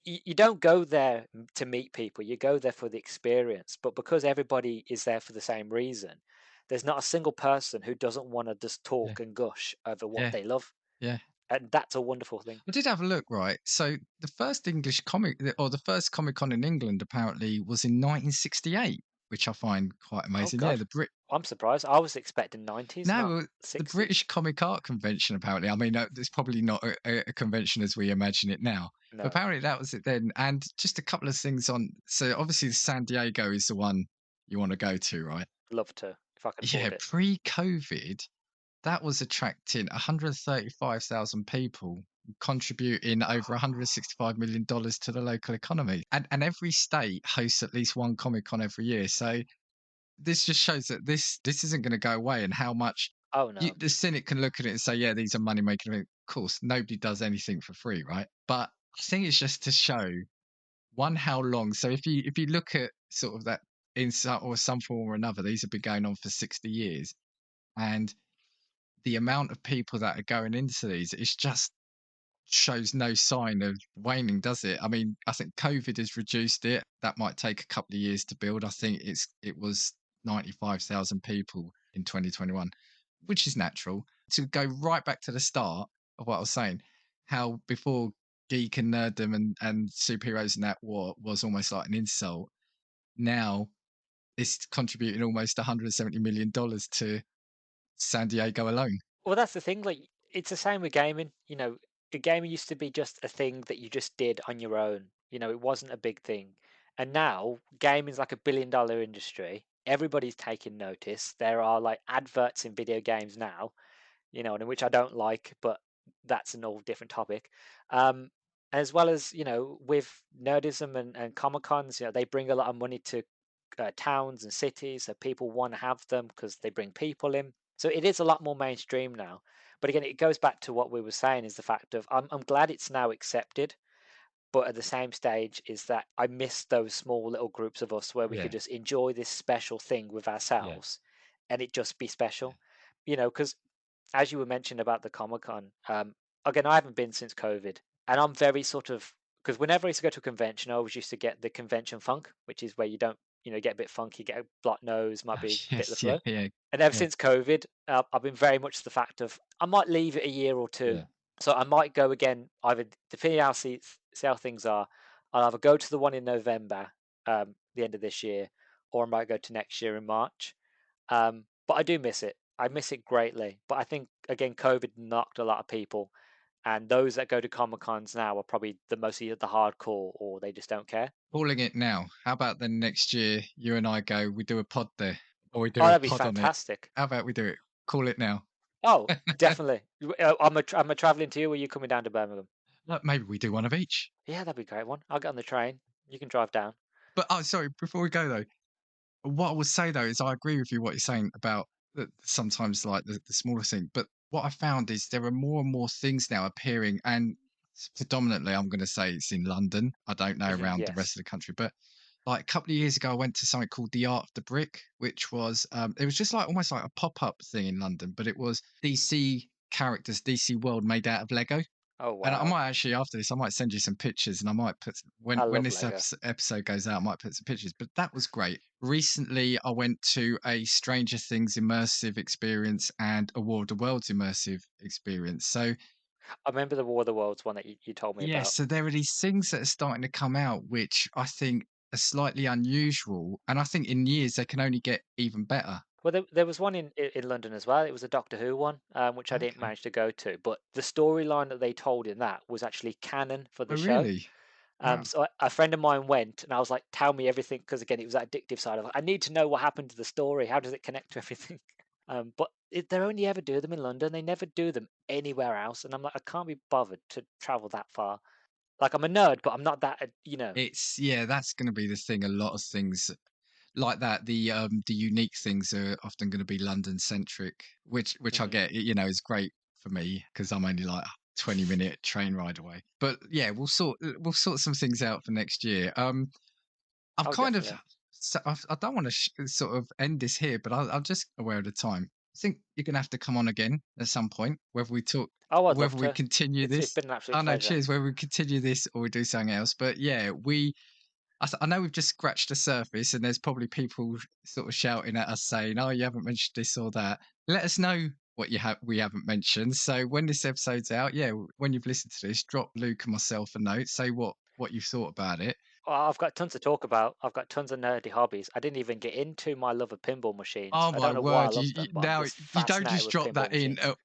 Speaker 2: you don't go there to meet people, you go there for the experience. But because everybody is there for the same reason, there's not a single person who doesn't want to just
Speaker 1: Yeah,
Speaker 2: talk and gush over what
Speaker 1: yeah,
Speaker 2: they love.
Speaker 1: yeah.
Speaker 2: And that's a wonderful thing.
Speaker 1: I did have a look, right? So the first English comic, or the first Comic Con in England, apparently was in 1968, which I find quite
Speaker 2: Oh
Speaker 1: amazing. Yeah,
Speaker 2: God, I'm surprised. I was expecting 90s, not
Speaker 1: no, the
Speaker 2: 60s.
Speaker 1: British Comic Art Convention. Apparently, I mean, it's probably not a convention as we imagine it now, but
Speaker 2: No,
Speaker 1: apparently that was it then. And just a couple of things on. So obviously, San Diego is the one you want to go to, right?
Speaker 2: love to if I could
Speaker 1: Yeah,
Speaker 2: afford it.
Speaker 1: pre-COVID, that was attracting 135,000 people, contributing over $165 million to the local economy. And every state hosts at least one Comic Con every year. So this just shows that this isn't going to go away, and how much
Speaker 2: Oh no,
Speaker 1: the cynic can look at it and say, yeah, these are money making. Of course, nobody does anything for free, right? But I think it's just to show one, how long. So if you look at sort of that in some form or another. These have been going on for 60 years. And the amount of people that are going into these, it's just shows no sign of waning, does it? I mean, I think COVID has reduced it. That might take a couple of years to build. I think it was 95,000 people in 2021, which is natural. To go right back to the start of what I was saying, how before geek and nerddom and superheroes and that was almost like an insult. Now it's contributing almost $170 million to San Diego alone.
Speaker 2: Well, that's the thing. Like, it's the same with gaming. Gaming used to be just a thing that you just did on your own. It wasn't a big thing. And now gaming's like $1 billion industry. Everybody's taking notice. There are like adverts in video games now, and which I don't like, but that's an all different topic. As well as, with nerdism and Comic Cons, they bring a lot of money to towns and cities, so people want to have them because they bring people in. So it is a lot more mainstream now. But again, it goes back to what we were saying, is the fact of I'm glad it's now accepted, but at the same stage is that I miss those small little groups of us where we
Speaker 1: Yeah,
Speaker 2: could just enjoy this special thing with
Speaker 1: yeah,
Speaker 2: ourselves and it just be
Speaker 1: yeah.
Speaker 2: special. Because as you were mentioning about the Comic Con, again, I haven't been since COVID, and I'm very sort of, because whenever I used to go to a convention, I always used to get the convention funk, which is where you don't, get a bit funky, get a blocked nose, might be a bit of the
Speaker 1: Yes, yeah,
Speaker 2: flu.
Speaker 1: yeah,
Speaker 2: And ever
Speaker 1: yeah,
Speaker 2: since COVID, I've been very much the fact of I might leave it a year or two,
Speaker 1: yeah.
Speaker 2: so I might go again. Either depending how see how things are, I'll either go to the one in November, the end of this year, or I might go to next year in March. But I do miss it. I miss it greatly. But I think again, COVID knocked a lot of people, and those that go to Comic Cons now are probably the mostly the hardcore, or they just don't care.
Speaker 1: Calling it now. How about then next year you and I go, we do a pod there, or we
Speaker 2: Oh,
Speaker 1: do a
Speaker 2: that'd be
Speaker 1: pod on it.
Speaker 2: fantastic.
Speaker 1: How about we do it? Call it now.
Speaker 2: Oh, definitely. I'm a traveling to you. Or are you coming down to Birmingham?
Speaker 1: Look, maybe we do one of each.
Speaker 2: Yeah, that'd be a great one. I'll get on the train. You can drive down.
Speaker 1: But sorry, before we go though, what I would say though is I agree with you what you're saying about sometimes like the smaller thing. But what I found is there are more and more things now appearing, and predominantly I'm going to say it's in London. I don't know around the rest
Speaker 2: Yes.
Speaker 1: of the country, but like a couple of years ago, I went to something called the Art of the Brick, which was it was just like almost like a pop up thing in London, but it was DC characters, DC World made out of Lego.
Speaker 2: Oh
Speaker 1: And I
Speaker 2: wow.
Speaker 1: might actually after this, I might send you some pictures, and I might put
Speaker 2: I
Speaker 1: when
Speaker 2: love
Speaker 1: this
Speaker 2: Lego.
Speaker 1: episode goes out, I might put some pictures. But that was great. Recently, I went to a Stranger Things immersive experience and a War of the Worlds immersive experience. So
Speaker 2: I remember the War of the Worlds one that you told me
Speaker 1: yeah,
Speaker 2: about.
Speaker 1: so there are these things that are starting to come out, which I think are slightly unusual, and I think in years they can only get even better.
Speaker 2: Well, there was one in London as well. It was a Doctor Who one, which I didn't
Speaker 1: Okay.
Speaker 2: manage to go to. But the storyline that they told in that was actually canon for
Speaker 1: Oh,
Speaker 2: the show.
Speaker 1: really? Wow.
Speaker 2: So a friend of mine went, and I was like, "Tell me everything," because again, it was that addictive side of it. I need to know what happened to the story. How does it connect to everything? But they only ever do them in London. They never do them anywhere else. And I'm like, I can't be bothered to travel that far. Like, I'm a nerd, but I'm not that.
Speaker 1: It's yeah, that's going to be the thing. A lot of things like that, the unique things are often going to be London centric, which I
Speaker 2: Mhm.
Speaker 1: get, is great for me because I'm only like 20-minute train ride away. But yeah, we'll sort some things out for next year. I'm
Speaker 2: Oh,
Speaker 1: kind of
Speaker 2: definitely.
Speaker 1: so I don't want to sort of end this here, but I'm just aware of the time. I think you're gonna have to come on again at some point, whether we talk,
Speaker 2: Oh, I'd love
Speaker 1: whether we
Speaker 2: to.
Speaker 1: continue
Speaker 2: It's
Speaker 1: this.
Speaker 2: been an absolute
Speaker 1: Oh no,
Speaker 2: pleasure.
Speaker 1: cheers. Whether we continue this or we do something else. But yeah, I know we've just scratched the surface, and there's probably people sort of shouting at us saying, "Oh, you haven't mentioned this or that." Let us know what we haven't mentioned. So when this episode's out, yeah, when you've listened to this, drop Luke and myself a note. Say what you thought about it.
Speaker 2: Well, I've got tons to talk about. I've got tons of nerdy hobbies. I didn't even get into my love of pinball machines.
Speaker 1: Oh
Speaker 2: I
Speaker 1: my
Speaker 2: don't know why I
Speaker 1: word!
Speaker 2: love them, but I'm
Speaker 1: Now
Speaker 2: just
Speaker 1: you don't
Speaker 2: fascinated
Speaker 1: just
Speaker 2: with
Speaker 1: drop
Speaker 2: pinball
Speaker 1: that in
Speaker 2: machines.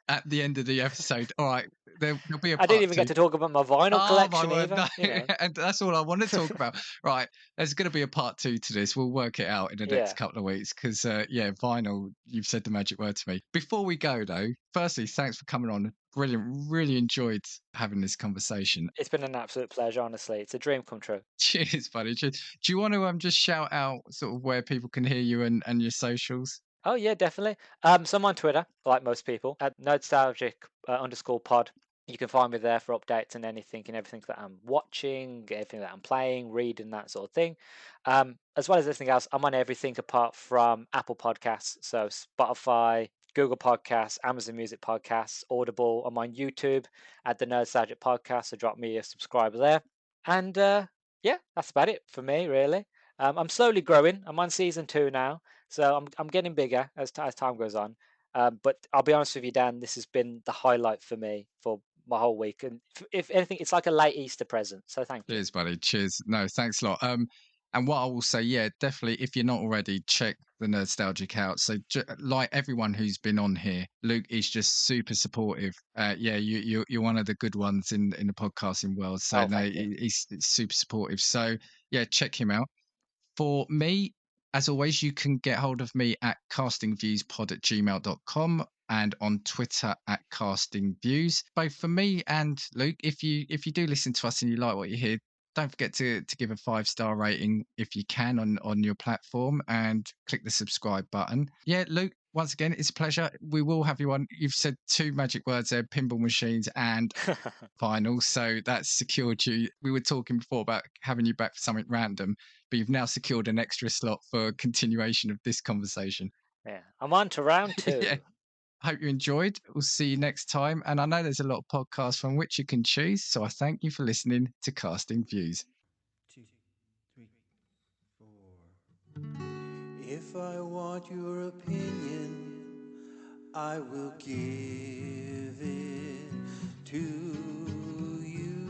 Speaker 1: at the end of the episode. All right, there'll be a
Speaker 2: I didn't
Speaker 1: part
Speaker 2: even get
Speaker 1: two.
Speaker 2: to talk about my vinyl
Speaker 1: Oh my
Speaker 2: collection
Speaker 1: word,
Speaker 2: either,
Speaker 1: no. And that's all I want to talk about. Right, there's going to be a part two to this. We'll work it out in the next
Speaker 2: Yeah.
Speaker 1: couple of weeks because, yeah, vinyl, you've said the magic word to me. Before we go, though, firstly, thanks for coming on. Brilliant. Really enjoyed having this conversation.
Speaker 2: It's been an absolute pleasure, honestly. It's a dream come true.
Speaker 1: Cheers, buddy. Cheers. Do you want to just shout out sort of where people can hear you and your socials?
Speaker 2: Oh yeah, definitely. So I'm on Twitter, like most people, at Nerdstalgic _pod. You can find me there for updates and anything and everything that I'm watching, everything that I'm playing, reading, that sort of thing. As well as everything else, I'm on everything apart from Apple Podcasts. So Spotify, Google Podcasts, Amazon Music Podcasts, Audible. I'm on YouTube at the Nerdstalgic Podcast. So drop me a subscriber there. And yeah, that's about it for me, really. I'm slowly growing. I'm on season 2 now. So I'm getting bigger as time goes on. But I'll be honest with you, Dan, this has been the highlight for me for my whole week. And if anything, it's like a late Easter present. So thank you.
Speaker 1: Cheers, buddy. Cheers. No, thanks a lot. And what I will say, yeah, definitely, if you're not already, check the Nerdstalgic out. So, like everyone who's been on here, Luke is just super supportive. Yeah, you're one of the good ones in the podcasting world. So,
Speaker 2: Oh,
Speaker 1: no,
Speaker 2: thank you.
Speaker 1: he's super supportive. So, yeah, check him out. For me, as always, you can get hold of me at castingviewspod@gmail.com and on Twitter at castingviews. Both for me and Luke, if you do listen to us and you like what you hear, don't forget to give a 5-star rating if you can on your platform and click the subscribe button. Yeah, Luke, once again, it's a pleasure. We will have you on. You've said 2 magic words there, pinball machines and final, so that's secured you. We were talking before about having you back for something random, but you've now secured an extra slot for continuation of this conversation.
Speaker 2: Yeah, I'm on to round 2.
Speaker 1: Yeah. Hope you enjoyed. We'll see you next time. And I know there's a lot of podcasts from which you can choose, so I thank you for listening to Casting Views.
Speaker 4: 2, 3, 4. If I want your opinion, I will give it to you.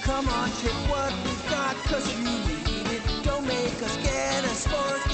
Speaker 4: Come on, check what we got, 'cause you need it. Don't make us get a sport.